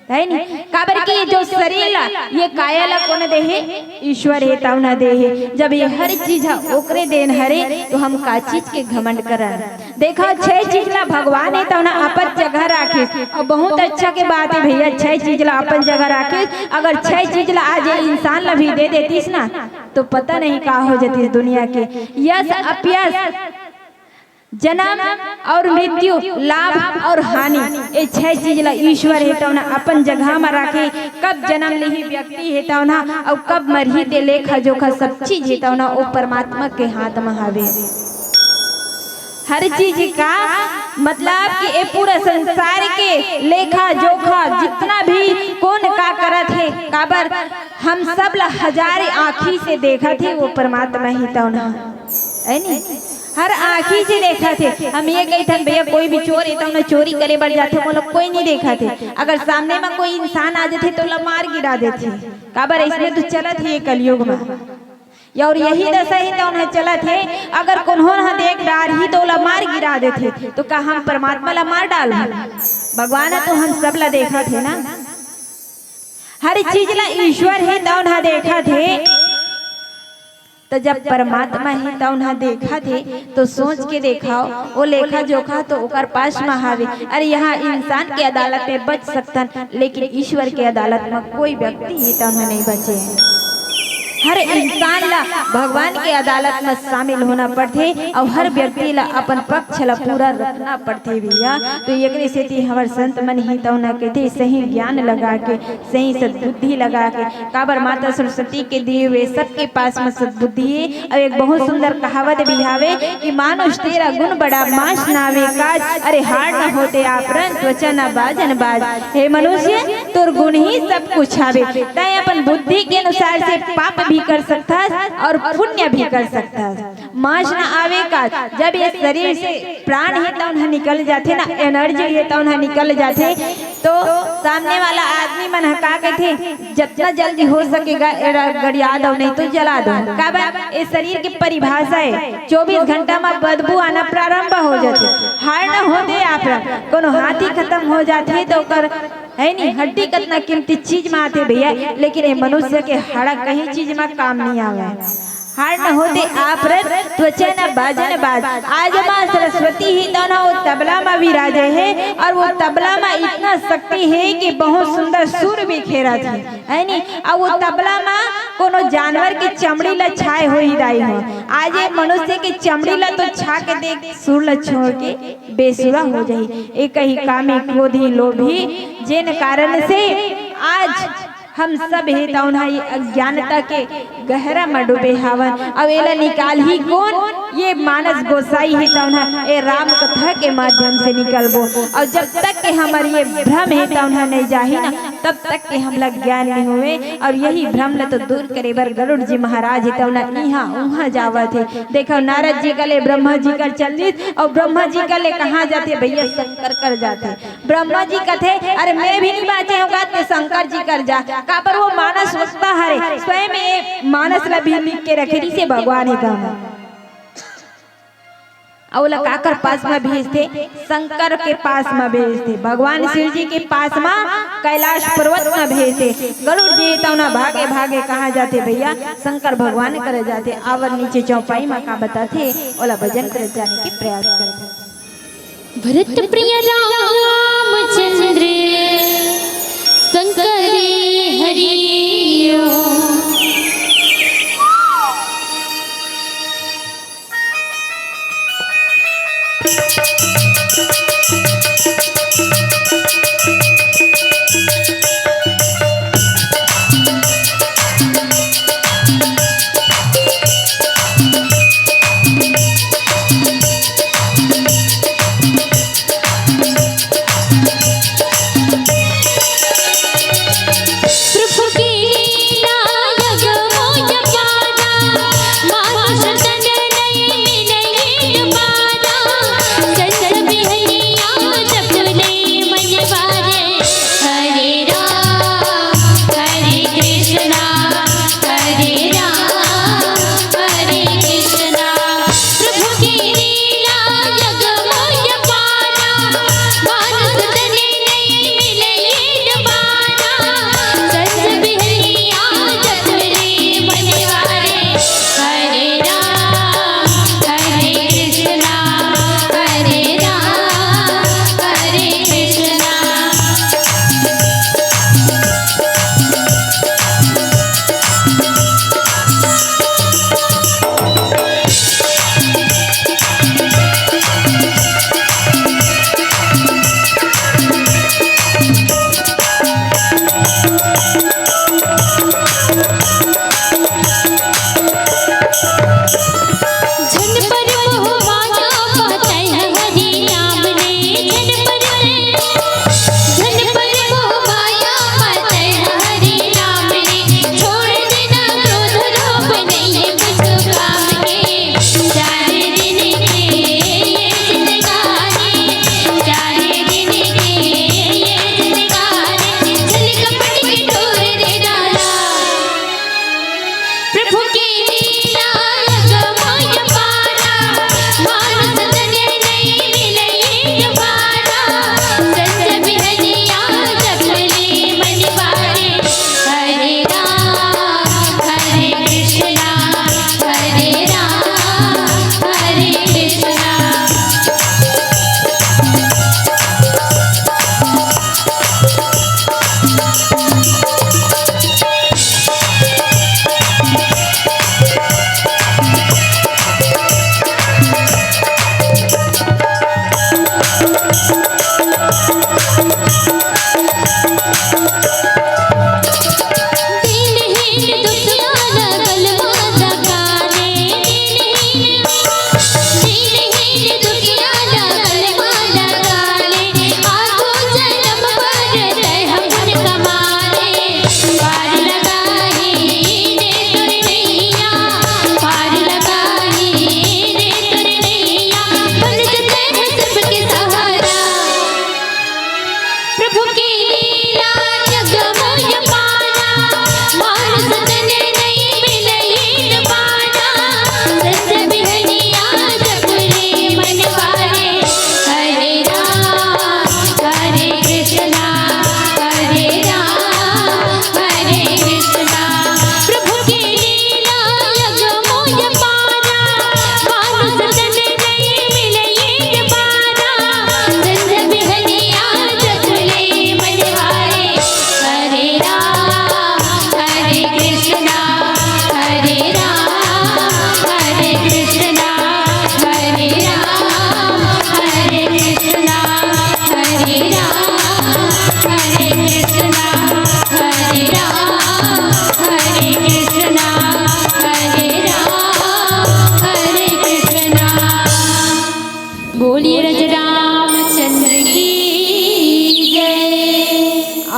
है नहीं। काबर की जो शरीर ये काया ला कौन दे है, ईश्वर है ताऊ ना दे है। जब ये हर चीज ओकरे देन हरे तो हम का चीज के घमंड करन। देखो 6 चीज ला भगवान है ताऊ ना अपन जगह राखे और बहुत अच्छा के बात है भैया 6 चीज ला अपन जगह राखे। अगर 6 चीज ला आज इंसान ला भी दे देतीस ना तो पता नहीं का हो जाती दुनिया के यश अपयश जन्म और मृत्यु लाभ और हानि ये 6 चीज ला ईश्वर है तो ना अपन जगह में रखे। कब जन्म ली व्यक्ति है तो ना और कब मरही ते लेखा जोखा सब चीज है तो ना वो परमात्मा के हाथ में हावे। हर चीज का मतलब कि ये पूरा संसार के लेखा जोखा जितना भी कौन का करत है काबर हम सब ला 1000 आँखी से देखा थे वो परमात्मा ही तो ना है नहीं। हर आँखी से देखा थे। हम ये कही थे भैया कोई भी चोर है तो चोरी करे बढ़ जाते, वो लोग कोई नहीं देखा थे। अगर सामने में कोई इंसान आ जाते तो लोग मार गिरा देते। काबर इसमें तो चलत है ये कलयुग में, और यही दशा ही तो उन्हें चला थे। अगर उन्होंने देख डाल ही तो ला मार गिरा देते, तो क्या हम परमात्मा ला मार डाल? भगवान तो हम सब ला देखा थे ना, हर चीज ला ईश्वर ही तो उन्हें देखा थे। तो जब परमात्मा ही तो उन्हें देखा थे तो सोच के देखाओ, वो लेखा जोखा तो ओकर पास में हावे। अरे यहाँ इंसान के अदालत में बच सकतन, लेकिन ईश्वर के अदालत में कोई व्यक्ति ही तो नहीं बचे। हर इंसान ला भगवान के अदालत में शामिल होना पड़ते, और हर व्यक्ति ला अपन पक्ष ला पूरा रखना पड़ते भैया। तो एक से हमारे संत मन ही तो ना कहते सही ज्ञान लगा के, सही सद्बुद्धि लगा के। काबर माता सरस्वती के दिए हुए सबके पास में सद्बुद्धि है। और एक बहुत सुंदर कहावत भी हावे कि मानुष तेरा गुण बड़ा माश नावे काज, अरे हार न होते आपरन त्वचा न बाजन बाज। हे मनुष्य तोर गुण ही सब कुछ हावे, तय अपन बुद्धि के अनुसार से पाप भी कर सकता है और पुण्य भी कर सकता है। माश न आवे का, जब ये शरीर से प्राण ही तो उन्हें निकल जाते ना, एनर्जी ये तो उन्हें निकल जाते, तो सामने वाला आदमी मन हका के थे जितना जल्दी हो सकेगा गड़िया दो, नहीं तो जला दो। काबर इस शरीर की परिभाषा है 24 घंटा में बदबू आना प्रारंभ हो जाते। हार न होते आप कोनो हाथी खत्म हो जाते तो कर है नहीं, हड्डी कितना कीमती चीज में आते भैया, लेकिन ये मनुष्य के हाड़ा कहीं चीज में काम नहीं आवे। हार न होते आप त्वचा न बाजन बाज। आज माँ सरस्वती ही दोनों वो तबला में विराजे है, और वो तबला में इतना शक्ति है कि बहुत सुंदर सुर भी खेरा थी है नी। और वो तबला में कोनो जानवर की चमड़ी ला छाए हो ही रही हो। आज ये मनुष्य की चमड़ी ला तो छा के देख सुर ला छोड़ के बेसुरा हो जाही। एक ही कामी क्रोधी लोभी, जिन कारण से आज हम सब हे तौनाई अज्ञानता के गहरा में डूबे हावन। अब एला निकाल ही कौन? ये मानस गोसाई ही तौना ए राम कथा के माध्यम से निकलबो। और जब तक के हमारे ये भ्रम है तौना नहीं जाही ना, तब तक के हम लोग ज्ञान नहीं हुए। और यही भ्रम ल तो दूर करे बर गरुड़ जी महाराज ही तौना यहाँ वहाँ जावत है। देखो नारद जी कले ब्रह्मा जी कर चल दी, और ब्रह्मा जी कले कहाँ जाते भैया? शंकर कर जाते। ब्रह्मा जी कथे अरे मैं भी नहीं बाँचे होगा तो शंकर जी कर जा। का पर वो मानस वक्ता हरे स्वयं ये मानस ला भी लिख के रखे से भगवान ही था। औला काकर पास में भेजते, शंकर के पास में भेजते, भगवान शिव जी के पास में कैलाश पर्वत में भेजते। गरुड़ जी तो ना भागे भागे कहाँ जाते भैया? शंकर भगवान करे जाते। आवर नीचे चौपाई में का बताते, ओला भजन करे जाने के प्रयास करते। भरत प्रिय रामचंद्र शंकर हरियो।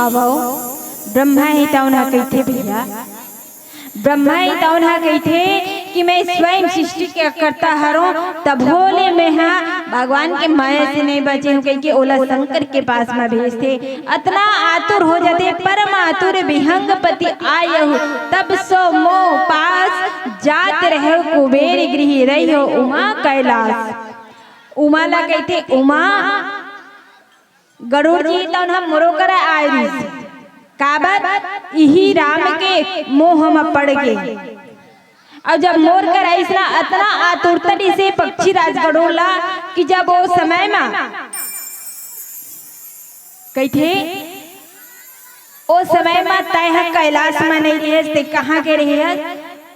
अब ब्रह्मा ही तौना कहते भैया, ब्रह्मा ही तौना कहते कि मैं स्वयं सृष्टि के करता हूँ, तब भोले में हाँ भगवान के माया से नहीं बचे हूँ कह के ओला शंकर के पास में भेजते। अतना आतुर हो जाते, परम आतुर विहंगपति आय हो, तब सो मो पास जात रहो कुबेर गृह रही हो उमा कैलाश। उमा ला कहते उमा गरुड़ जी तो हम मोरोकर आय रही काबर यही राम के मोह में पड़ गए। और जब मोर कर ऐसा अतना आतुरतरी से पक्षी राज गड़ोला कि जब वो समय में कहते ओ समय में तय कैलाश में नहीं रहे, कहाँ के रहे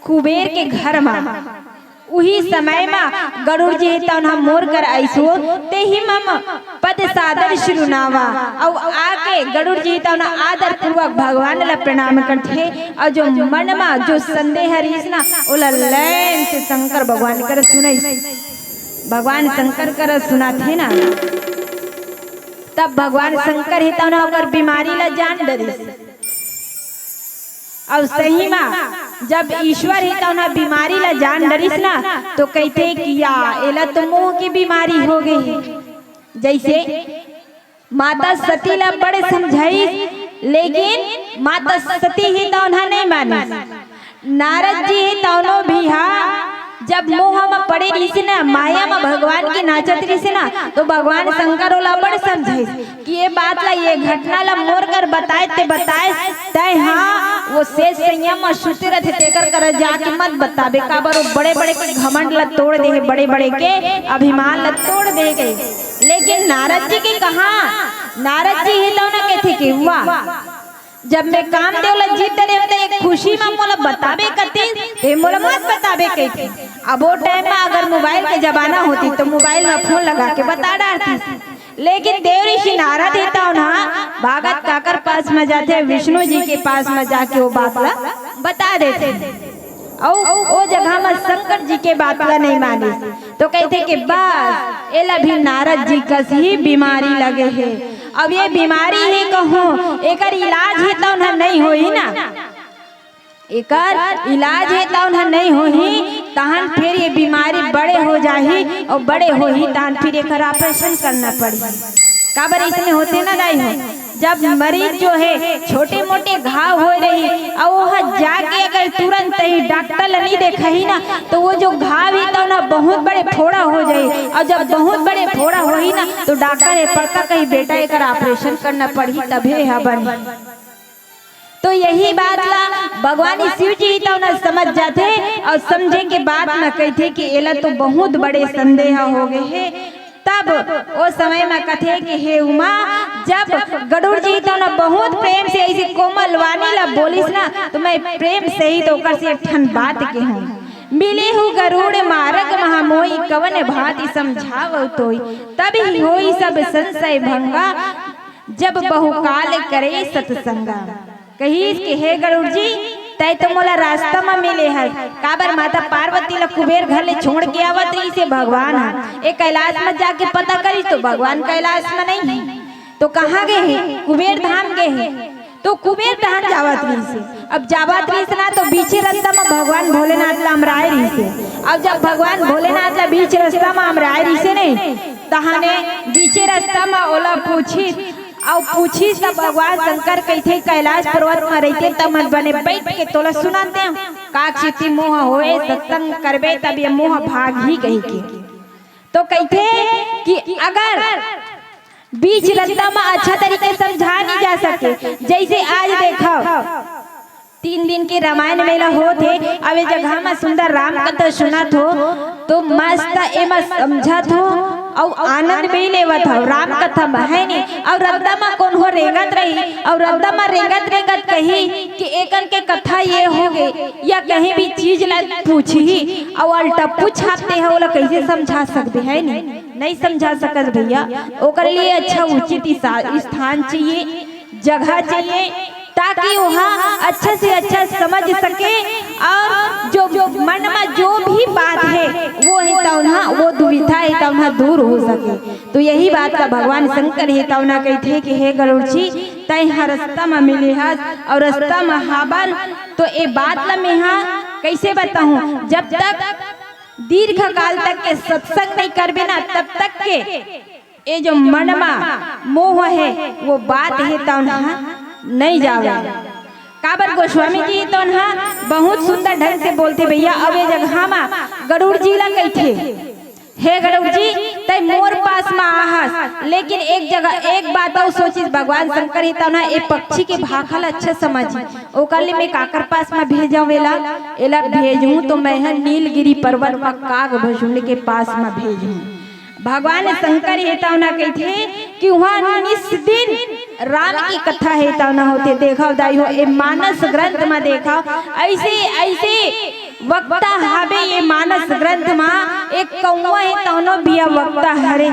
कुबेर के घर में। उही समय में गरुड़ जी तो हम मोर कर ऐसो ते ही मम पद सादर शुरुनावा और आके गरुड़ जी तो आदर पूर्वक भगवान ला प्रणाम करते। और जो मन में जो संदेह हरीस ना ओला लैन से शंकर भगवान कर सुने, भगवान शंकर कर सुनाते ना, तब भगवान शंकर ही तो ना बीमारी ला जान डरी। अब सही में जब ईश्वर ही तो ना बीमारी ला जान डरिस ना, तो कहते कि या एला तो मोह की बीमारी हो गई। जैसे माता सती ला बड़े समझाई, लेकिन माता सती ही तो नहीं मानी। नारद जी ही तो भी हाँ जब मोह में पड़े रही से ना, माया में भगवान की नाचत रही से ना, तो भगवान शंकर ओला बड़े समझाई कि ये बात ला ये घटना ला मोर कर बताए तय हाँ वो शेष संयम और सुते रहते तेकर कर जाके मत बताबे काबर वो बड़े बड़े के घमंड ला तोड़ दे, बड़े बड़े के अभिमान ला तोड़ दे गए। लेकिन नारद जी के कहा, नारद जी ही तो ना कहते कि हुआ जब मैं काम दे वाला जीत रहे होते एक खुशी में मोला बताबे करती ते मोला मत बताबे कहती। अब वो टाइम में अगर मोबाइल के जमाना होती तो मोबाइल में फोन लगा के बता डालती। लेकिन देव ऋषि नारद देता हो ना भागत काकर पास में जाते, विष्णु जी के पास में जाके वो बात ला बता देते। और वो जगह में शंकर जी के बात ला नहीं मानी तो कहते कि बस एला भी नारद जी का ही बीमारी लगे है। अब ये बीमारी ही कहूँ एकर इलाज ही तो नहीं होई ना, एकर इलाज ही तो नहीं होही तहन फिर ये बीमारी बड़े हो जाही और बड़े होही तहन फिर एकर ऑपरेशन करना पड़ी। काबर इसमें होते ना दाई हो, जब मरीज जो है छोटे मोटे घाव हो रही और वह जाके अगर तुरंत ही डॉक्टर नहीं देखा ही ना, तो वो जो घाव ही तो ना बहुत बड़े फोड़ा हो जाए। और जब बहुत बड़े फोड़ा हो ही ना तो डॉक्टर पड़ता कहीं बेटा एकर ऑपरेशन करना पड़ी तभी है बनी। तो यही बात ला भगवान शिव जी तो ना समझ जाते और समझे के बाद ना कहते कि एला तो बहुत बड़े संदेह हो गए हैं। तब वो समय में कथे कि हे उमा, जब गरुड़ जी तो ना बहुत प्रेम से ऐसे कोमल वाणी ला बोलिस ना, तो मैं प्रेम से ही तो कर से ठन बात के हूँ मिले हूँ गरुड़ मार्ग महामोई कवन भांति समझाव तोई, तब ही होई सब संशय भंगा जब बहुकाल करे सत्संगा। कही कि हे गरुड़ जी तय तो मोला रास्ता में मिले है, काबर माता पार्वती ला कुबेर घर ले छोड़ के आवत रही से भगवान है। एक कैलाश में जाके पता करी तो भगवान कैलाश में नहीं है, तो कहाँ गए हैं कुबेर धाम गए हैं। तो कुबेर धाम जावत रही से, अब जावत रही से ना तो बीचे रास्ता में भगवान भोलेनाथ ला अमराए रही से। अब जब भगवान भोलेनाथ ला बीच रास्ता में अमराए रही से नहीं, तहाने बीचे रास्ता में ओला पूछी तब भगवान शंकर कहते कैलाश पर्वत में रहते तब मन बने बैठ के तोला सुनाते हैं काक्षिति मोह होए सत्संग करबे तब ये मोह भाग ही कही के। तो कहते कि अगर बीच रास्ता में अच्छा तरीके समझा नहीं जा सके, जैसे आज देखो 3 दिन के रामायण मेला होते, अब ये जगह में सुंदर राम कथा सुनत हो तो मस्त एमा समझत हो और आनंद भी लेवत हो राम कथा में है नहीं। और रद्दा में कौन हो रेंगत रही और रद्दा में रेंगत कही कि एकन के कथा ये हो गए या कहीं भी चीज ला पूछी और अल्टा पूछाते है वो कैसे समझा सकते है नहीं समझा सकत भैया। ओकर लिए अच्छा उचित स्थान चाहिए, जगह चाहिए ताकि वहाँ अच्छा से अच्छा समझ सके और जो मन में जो भी बात है वो है तौना वो दुविधा है तौना दूर हो सके। तो यही बात का भगवान शंकर है तौना कहते कि हे गरुड़ जी तय हर रास्ता में मिले हस और रास्ता में हाबन। तो ये बात ला मैं कैसे बताऊं, जब तक दीर्घ काल तक के सत्संग नहीं करबे ना तब तक के ये जो मनमा मोह है वो बात है तो नहीं जावे। काबर गोस्वामी जी तो बहुत सुंदर ढंग से बोलते भैया। अब ये जगह में गरुड़ जी ला कहते, हे गरुड़ जी तय मोर पास में आहस, लेकिन एक जगह एक बात और सोचिस, भगवान शंकर ही तो एक पक्षी के भाखल अच्छा समझी ओकले में काकर पास में भेजावेला, एला भेजूं तो मैं नीलगिरी पर्वत में काग भसुंड के पास में भेजूं। भगवान शंकर ये तो कहते कि वहाँ निस दिन राम की कथा है तो होते। देखा दाई हो ये मानस ग्रंथ में देखा ऐसे ऐसे वक्ता हवे ये मानस ग्रंथ में एक कौवा है तौनो बिया वक्ता हरे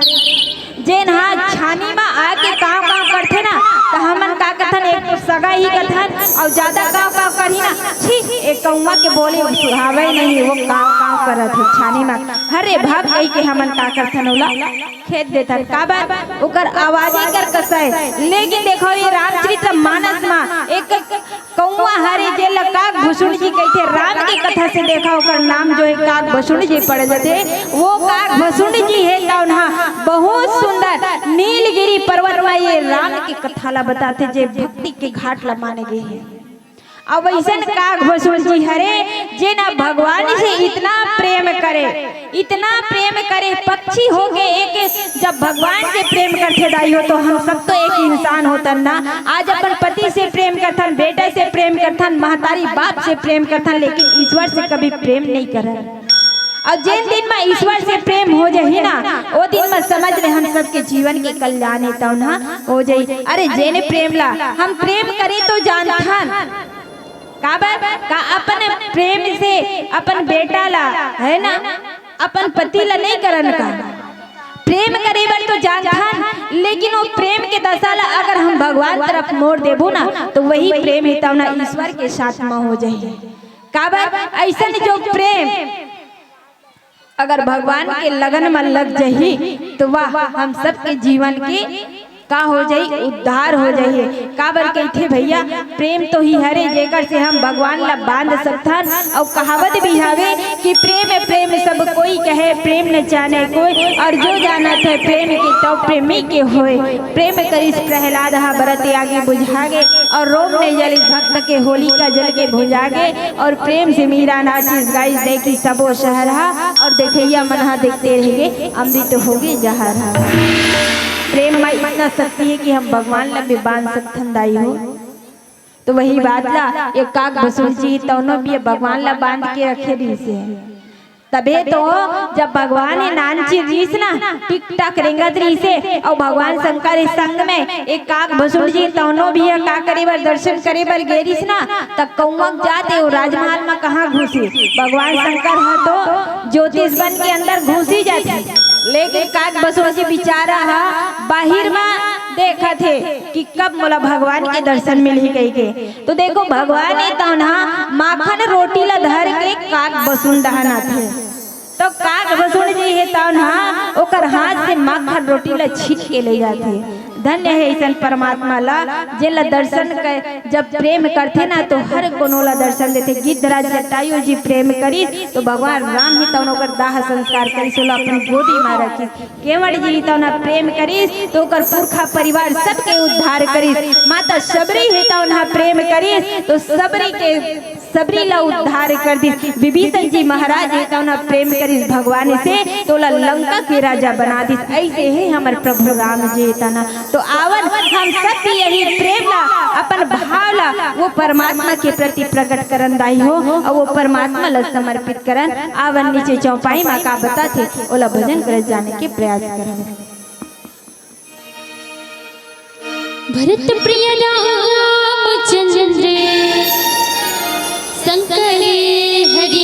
जेन छानी में आके काम करते ना तो हमन का कथन एक तो सगा ही कथन और ज्यादा काम करी ना छी एक कौवा के बोले सुहावे नहीं वो काम करत है छानी में हरे भाग कही के हमन का करथन ओला खेत देथन काबर ओकर आवाज कर कसय। लेकिन देखो ये रामचरित मानस में एक कौवा हरे जे काग भसुंड जी कहते राम की कथा से देखा ओकर नाम जो है काग भसुंड जी पड़ जाते। वो काग भसुंड जी है बहुत सुंदर नीलगिरी पर्वत में ये राम की कथा ला बताते जे भक्ति के घाट ला माने गए हैं। अब ऐसा काग भसुंड जी हरे जे ना भगवान से इतना प्रेम करे पक्षी हो गए एक जब भगवान से प्रेम करते दाई हो तो हम सब तो एक इंसान होतन ना। आज अपन पति से प्रेम करथन, बेटा से प्रेम करथन, महतारी बाप से प्रेम करथन, लेकिन ईश्वर से कभी प्रेम नहीं करन। और जिन दिन में ईश्वर से प्रेम हो जाए ना वो दिन में समझ ले हम सबके जीवन के कल्याण हो जाए। अरे जेने प्रेम ला हम प्रेम करे तो जानथन काबर का अपन प्रेम से अपन बेटा ला है ना अपन पति ला नहीं करन का प्रेम करे बर तो जानथन, लेकिन वो प्रेम के दशा ला अगर हम भगवान तरफ मोड़ देबो ना तो वही प्रेम है ना ईश्वर के साथ में हो जाए। काबर ऐसा जो प्रेम अगर भगवान के लगन में लग जाही तो वाह हम सबके जीवन के का हो जाई उद्धार हो जाइए। काबर कहते भैया प्रेम तो ही हरे जेकर से हम भगवान ला बांध सकथन। और कहावत भी हवे कि प्रेम सब कोई कहे प्रेम न जाने कोई, और जो जानत है प्रेम के तो प्रेमी के होए। प्रेम करिस प्रहलाद भरत आगे बुझागे, और रोम ने जल भक्त के होली का जल के भुजागे। और प्रेम से मीरा नाचिस गाइस देखी सबो शहरहा, और देखैया मनहा देखते रहेंगे अमृत होगी जहरहा। प्रेम में इतना शक्ति है कि हम भगवान ला भी बांध सकथन दाई हो। तो वही बात ला एक काग भसुंड जी तौनो भी भगवान ला बांध के रखे रही से तबे तो जब भगवान ने नानची रीस ना टिक टक रेंगत रही से और भगवान शंकर संग में एक काग भसुंड जी तौनो भी का करे बर दर्शन करे बर गेरिस ना तब कौवक जाते वो राजमहल में कहाँ घुसी। भगवान शंकर है तो ज्योतिष बन के अंदर घुसी जाती, लेकिन काग भसुंड जी बेचारा बाहर में देखा थे कि कब मोला भगवान के दर्शन मिली गई के। तो देखो भगवान ने तो माखन रोटी ला धर के काग भसुंड थे, तो काग भसुंड जी है तो ओकर हाथ से माखन रोटी ला छीन के ले जाते। धन्य है ऐसा परमात्मा ला जेला दर्शन कर जब प्रेम करते ना तो हर कोनो ला दर्शन देते। गिद्धराज जटायु जी प्रेम करी तो भगवान राम ही तौन ओकर दाह संस्कार करी सोला अपनी गोदी में रखी। केवड़ जी तौन प्रेम करी तो ओकर पुरखा परिवार सबके उद्धार करी। माता सबरी ही तौन प्रेम करी तो सबरी ला उद्धार कर दी। विभीषण जी महाराज ही तौन प्रेम करी भगवान से तो लंका के राजा बना दी। ऐसे ही हमारे प्रभु राम जी तना तो आवन हम सब भी यही प्रेम ला अपन भाव ला वो परमात्मा के प्रति प्रकट करन दाई हो, और वो परमात्मा ला समर्पित करन। आवन नीचे चौपाई माँ का बता थे ओला भजन कर जाने के प्रयास करन। भरत प्रिय रामचंद्र शंकर हरि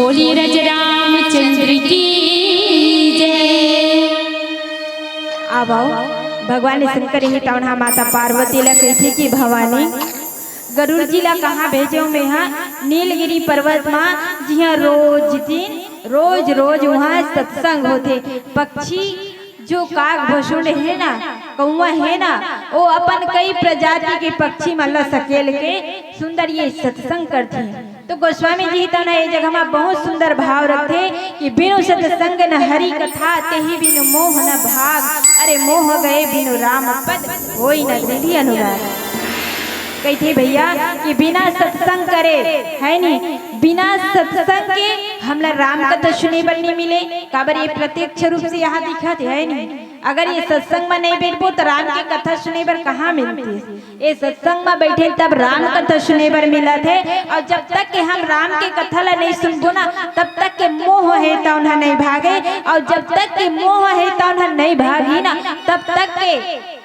बोलिए राजा रामचंद्र की जय। अब आओ भगवान शंकर ही तौना माता पार्वती ला कही कि भवानी गरुड़ जी ला कहाँ भेजो में हाँ नीलगिरी पर्वत माँ जिहाँ रोज रोज वहाँ सत्संग होते। पक्षी जो काग भसुंड है ना कौआ है ना वो अपन कई प्रजाति के पक्षी मल्ला सकेल के सुंदर ये सत्संग करते हैं। तो गोस्वामी जी तो ना ये जगह में बहुत सुंदर भाव रखते कि बिनु सत्संग न हरि कथा ते ही बिनु मोह न भाग। अरे मोह गए बिनु राम पद होई न रिधि अनुराग। कहते भैया कि बिना सत्संग करे है नहीं बिना सत्संग के हमला राम कथा सुने बर नहीं मिले। काबर ये प्रत्यक्ष रूप से यहाँ दिखत है नहीं। अगर ये सत्संग में नहीं बैठबो तो राम की कथा सुने बर कहाँ मिलती है। ये सत्संग में बैठे तब राम कथा सुने बर मिला थे। और जब तक के हम राम के कथा ला नहीं सुनबो ना तब तक के मोह है तो उन्हें नहीं भागे। और जब तक के मोह है तो उन्हें नहीं भागी ना तब तक के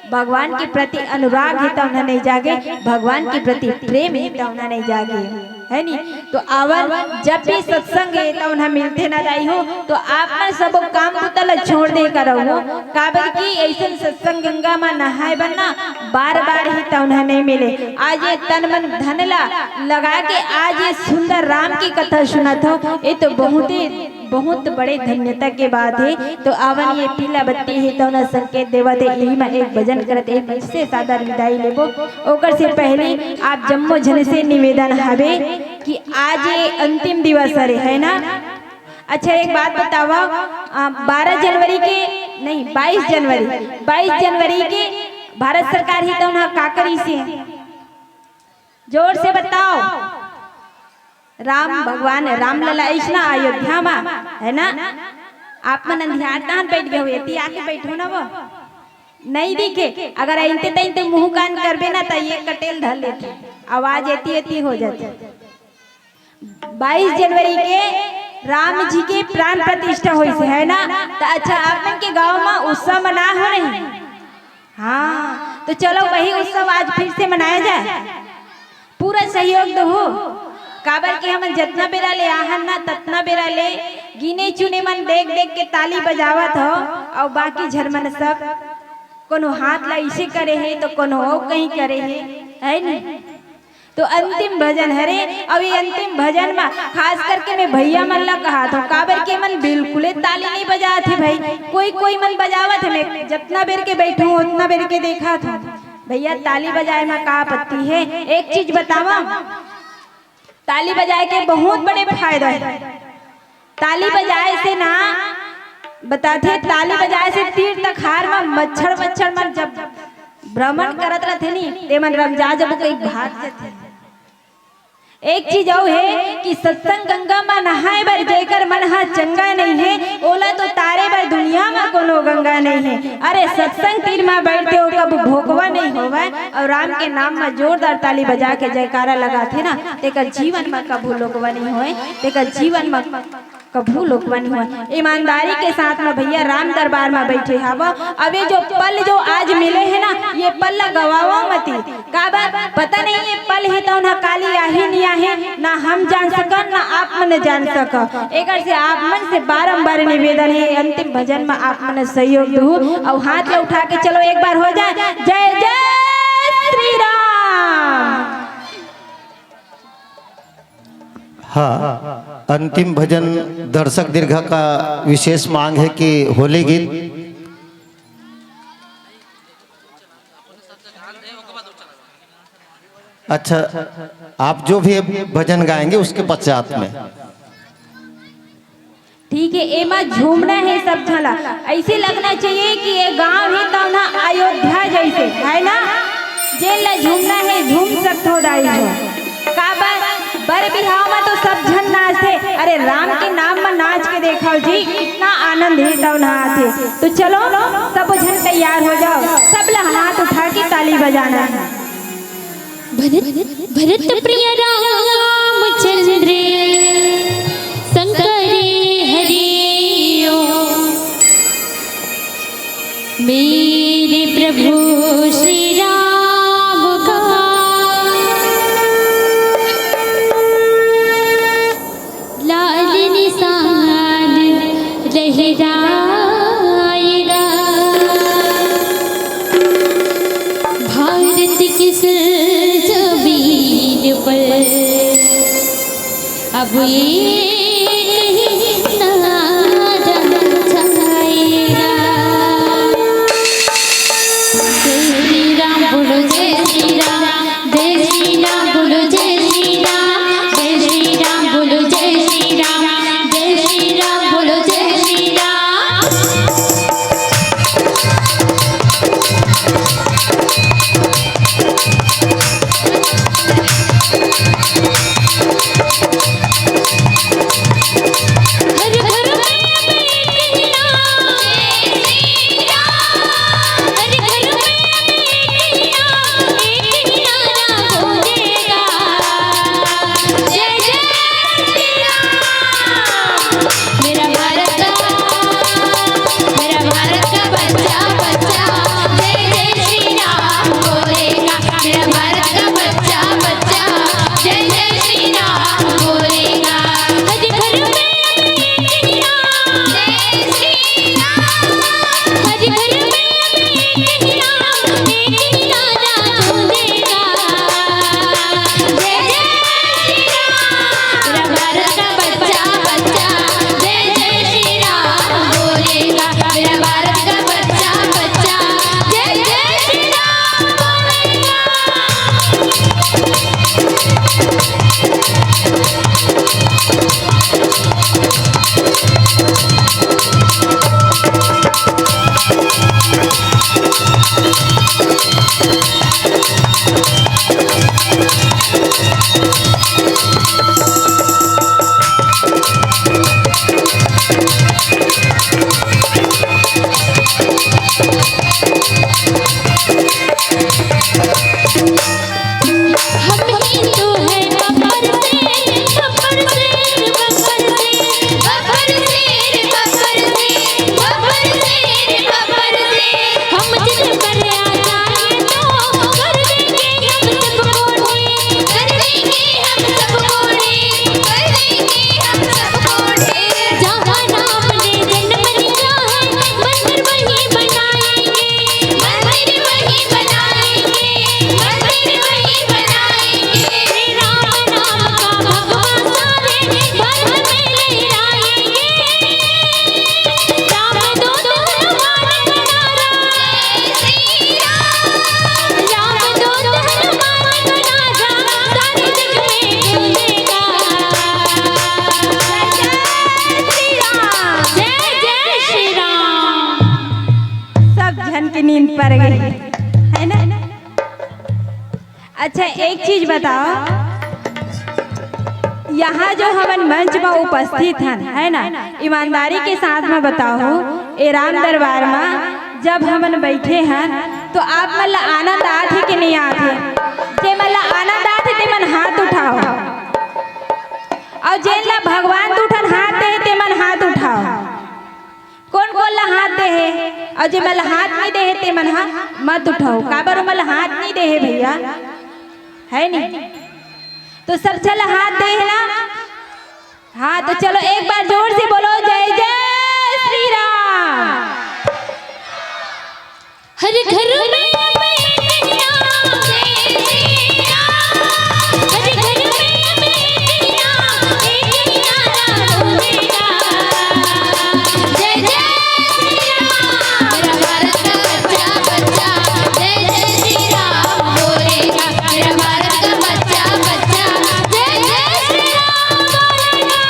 भगवान के प्रति अनुराग है तो उन्हें नहीं जागे। भगवान के प्रति प्रेम है तो उन्हें नहीं जागे है नहीं। तो आवर जब भी सत्संग है तो उन्हें मिलते ना जाई हो तो आप ना सब काम पुतल छोड़ दे कर रहो। काबर की ऐसे सत्संग गंगा में नहाए बनना बार बार ही तो उन्हें नहीं मिले। आज ये तन मन धन ला लगा के आज ये सुंदर राम की कथा सुनत हो ये तो बहुत बड़े धन्यता के बात है। तो आवन ये पीला बत्ती है तो ना संकेत देवत है यही में एक भजन करते हैं इससे सादा विदाई लेबो। ओकर से पहले आप जम्मो जन से निवेदन हवे कि आज ये अंतिम दिवस है ना। अच्छा एक बात बतावा 12 जनवरी के नहीं 22 जनवरी के भारत सरकार ही तो ना काकरी से जोर से बताओ। राम भगवान राम लला ऐसा अयोध्या में है ना। आप मन अंधियार बैठ गए हुए आके बैठो ना वो नहीं दिखे। अगर आइते तइते मुंह कान करबे ना तो ये कटेल धर लेते आवाज एती हो जाती। 22 जनवरी के राम जी के प्राण प्रतिष्ठा हुई से है ना। तो अच्छा आप के गांव में उत्सव मना हो रही हाँ तो चलो वही उत्सव आज फिर से मनाया जाए। पूरा सहयोग दो हो। काबर के हम जितना बेरा ले आहन ना ततना बेरा ले गिने चुने मन देख देख के ताली बजावत हो। और बाकी झरमन सब कोनो हाथ ला इसे करे है तो कोनो और कहीं करे है नहीं। तो अंतिम भजन हरे और ये अंतिम भजन में खास करके मैं भैया मन ला कहा था। काबर के मन बिल्कुल ताली नहीं बजा थे भाई कोई मन बजावत है। मैं जितना बेर के बैठू उतना बेर के देखा था भैया ताली बजाए में का आपत्ति है। एक चीज बतावा ताली बजाए के बहुत बड़े फायदा है। ताली बजाए से ना बताते ताली बजाए से तीर्थ खार में मच्छर मन जब भ्रमण करत रहते नहीं ते मन रमजा जब कई भाग जाते। एक चीज और है कि सत्संग गंगा में नहाए बर जेकर मन हा चंगा नहीं है ओला तो तारे बर दुनिया में कोनो गंगा नहीं है। अरे सत्संग तीर में बैठते हो कब भोगवा नहीं होवे और राम के नाम में जोरदार ताली बजा के जयकारा लगाते ना तेकर जीवन में कभू लोकवा नहीं होए। तेकर जीवन में कभू लोकवा नहीं होए। ईमानदारी के साथ में भैया राम दरबार में बैठे हवा। अब ये जो पल जो आज मिले है ना ये पल गवावा मती। काबर पता नहीं ये पल है तो ना काली आही नहीं आहे ना हम जान सकन ना आप मन जान सक। एक से आप मन से बारंबार निवेदन है अंतिम भजन में आप मन सहयोग दो और हाथ में उठा के चलो एक बार हो जाए जय जय श्री राम। हाँ अंतिम भजन दर्शक दीर्घा का विशेष मांग है कि होली गीत अच्छा आप जो भी भजन गाएंगे उसके पश्चात में ठीक है। एमा झूमना है सब झला ऐसे लगना चाहिए कि ये गांव ही तो ना अयोध्या जैसे है ना। जेल झूमना है झूम सकते हो दाई हो। काबर बर बिहाव में तो सब झन नाचते। अरे राम के नाम में नाच के देखो जी इतना आनंद है तो नहाते। तो चलो सब झन तैयार हो जाओ सब लोग हाथ उठा के ताली बजाना है। भरत प्रिय रामचंद्र शंकर हरिओ मेरे प्रभु श्री राम का लाल लहराएगा। भारत की सरजमीन पर अब ये नारा छाएगा। जय श्री राम बोलो, जय श्री राम, जय श्री राम बोलो, जय श्री राम, जय श्री राम बोलो, जय श्री राम, जय श्री राम बोलो, जय श्री राम। हर घर में बेटियां, हर घर में बेटियां, एक नारा गूंजेगा। जय जय श्री राम। मेरा भारत का बच्चा बच्चा जय जय श्री राम बोलेगा। मेरा भारत का बच्चा बच्चा जय जय श्री राम बोलेगा। हर घर में बेटियां, जय श्री राम, हर घर में बेटियां, एक नारा गूंजेगा। जय जय श्री राम। मेरा भारत का बच्चा बच्चा जय जय श्री राम बोलेगा। मेरा भारत का बच्चा बच्चा जय जय श्री राम बोलेगा। हम हिंदू हैं बब्बर शेर, बब्बर शेर, बब्बर शेर, बब्बर शेर, बब्बर शेर, बब्बर शेर, बब्बर शेर। हम जिद पर आ जाए तो कर देंगे हम सबको ढेर, कर देंगे हम सबको ढेर, कर देंगे हम सबको ढेर। जहाँ राम ने जन्म लिया है मंदिर वहीं बनाएंगे, मंदिर वहीं बनाएंगे, मंदिर वहीं बनाएंगे। श्री राम नाम का भगवान सारे भारत में लहराएंगे। राम दूत हनुमान का नारा, जय श्री राम, राम दूत हनुमान का नारा सारे जग में गूंजेगा। जय जय श्री राम। सब जन की नींद पड़ गई है ना। अच्छा एक चीज बताओ, यहाँ जो हवन मंच में उपस्थित हैं है ना, ईमानदारी के साथ में बताओ ए राम दरबार में जब हमन बैठे हैं तो आप मतलब आनंद आते कि नहीं आते? जे मतलब आनंद आते ते मन हाथ उठाओ, और जे ला भगवान दूठन हाथ दे ते मन हाथ उठाओ। कौन कौन ला हाथ दे है, और जे मतलब हाथ नहीं दे है ते मन हाथ मत उठाओ। काबर मतलब हाथ नहीं दे है भैया, है नहीं? तो सब चल हाथ दे है ना। हाँ तो चलो एक बार जोर से बोलो, जय जय श्री राम। हर घर में बेटियां, जय श्री राम, हर घर में बेटियां, एक नारा गूंजेगा। जय जय श्री राम। मेरा भारत का बच्चा बच्चा जय जय श्री राम बोलेगा। मेरा भारत का बच्चा बच्चा जय जय श्री राम बोलेगा।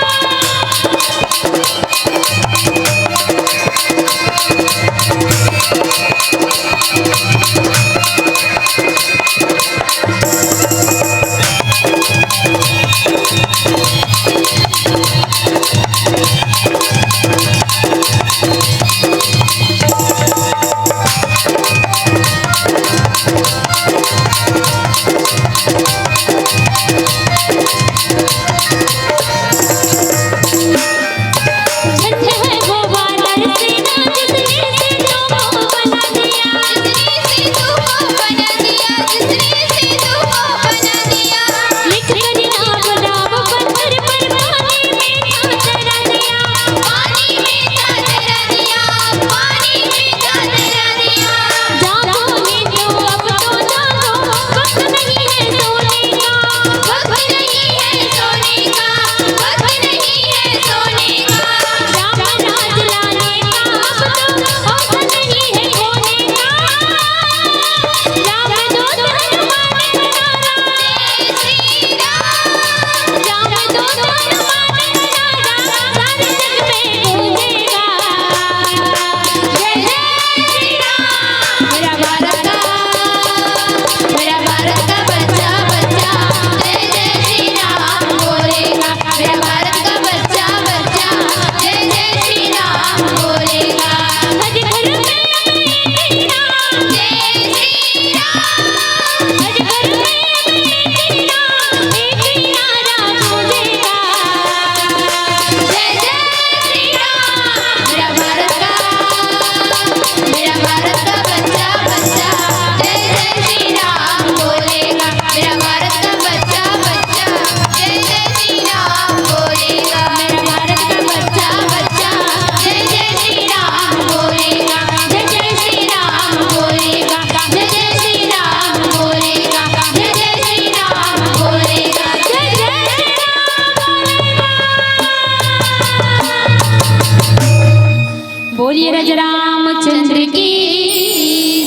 बोलिए राजा रामचंद्र की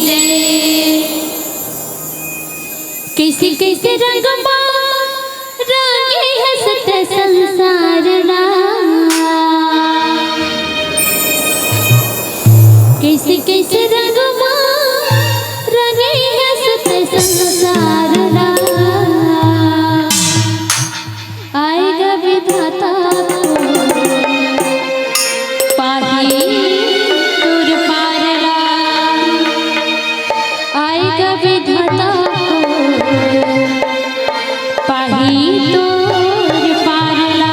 जय। कैसे कैसे रंगमा रंगे हंसते संसार रा, कैसे कैसे रंगमा रंगे हंसते संसार रा, आएगा विधाता पाही दूर पारला, आएगा विधाता पाही दूर पारला।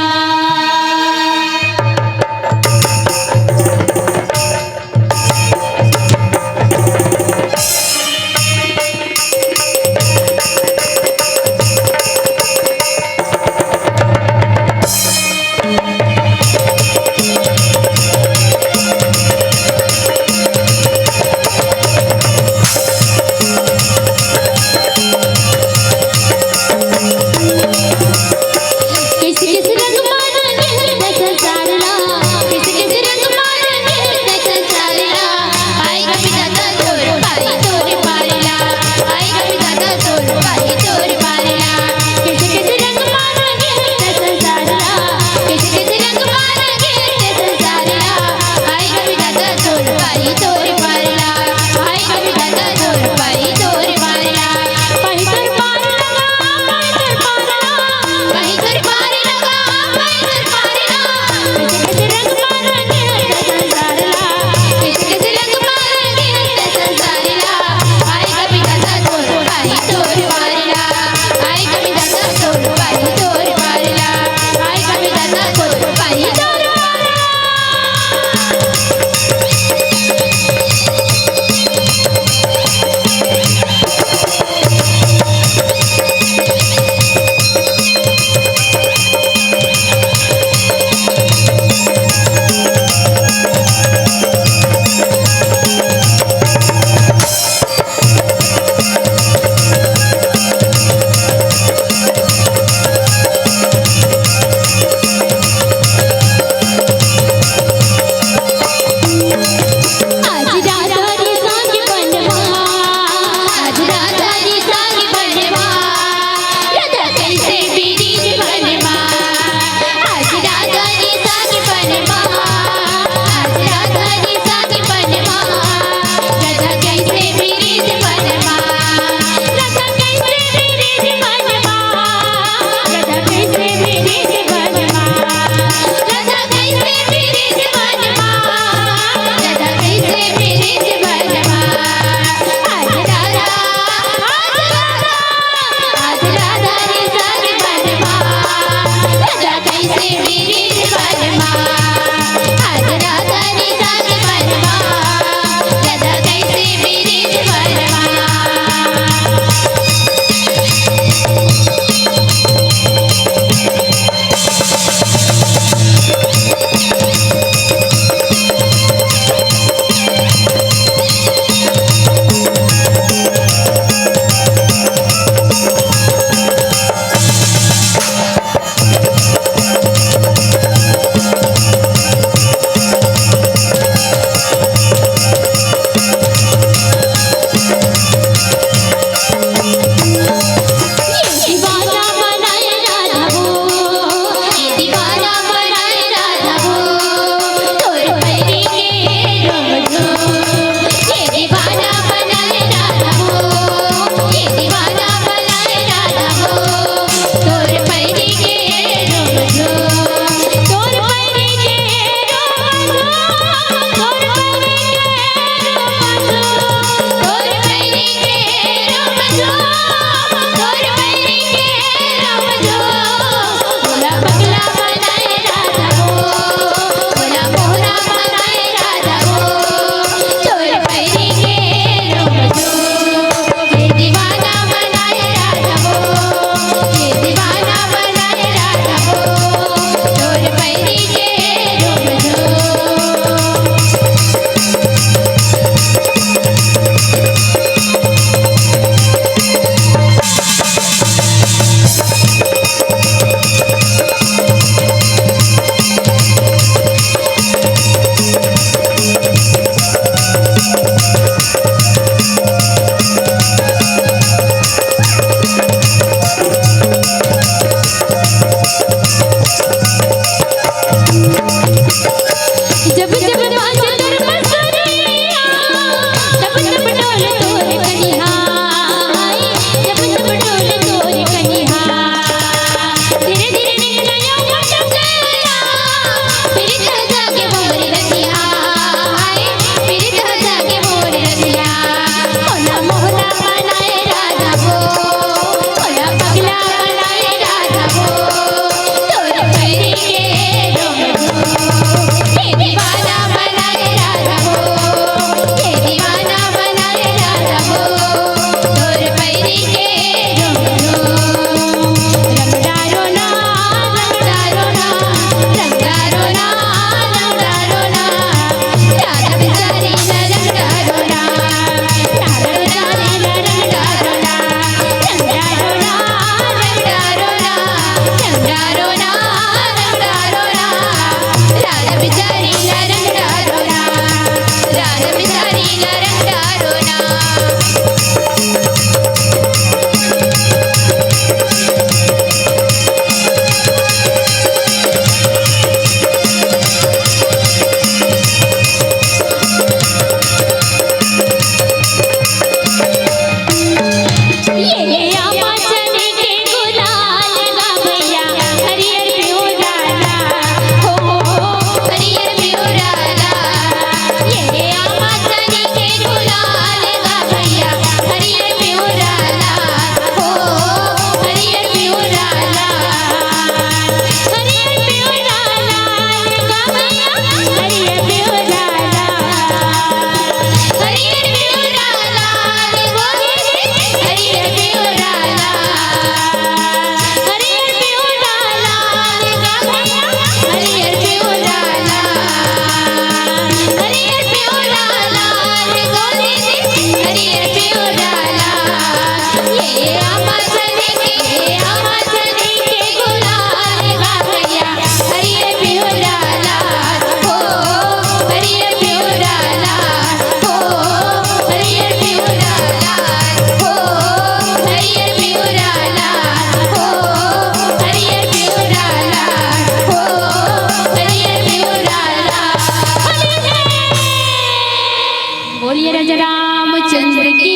बोलिए राजा रामचंद्र की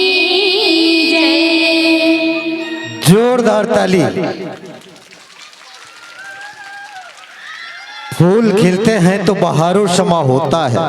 जय। जोरदार ताली। फूल खिलते हैं तो बहारों समा होता है।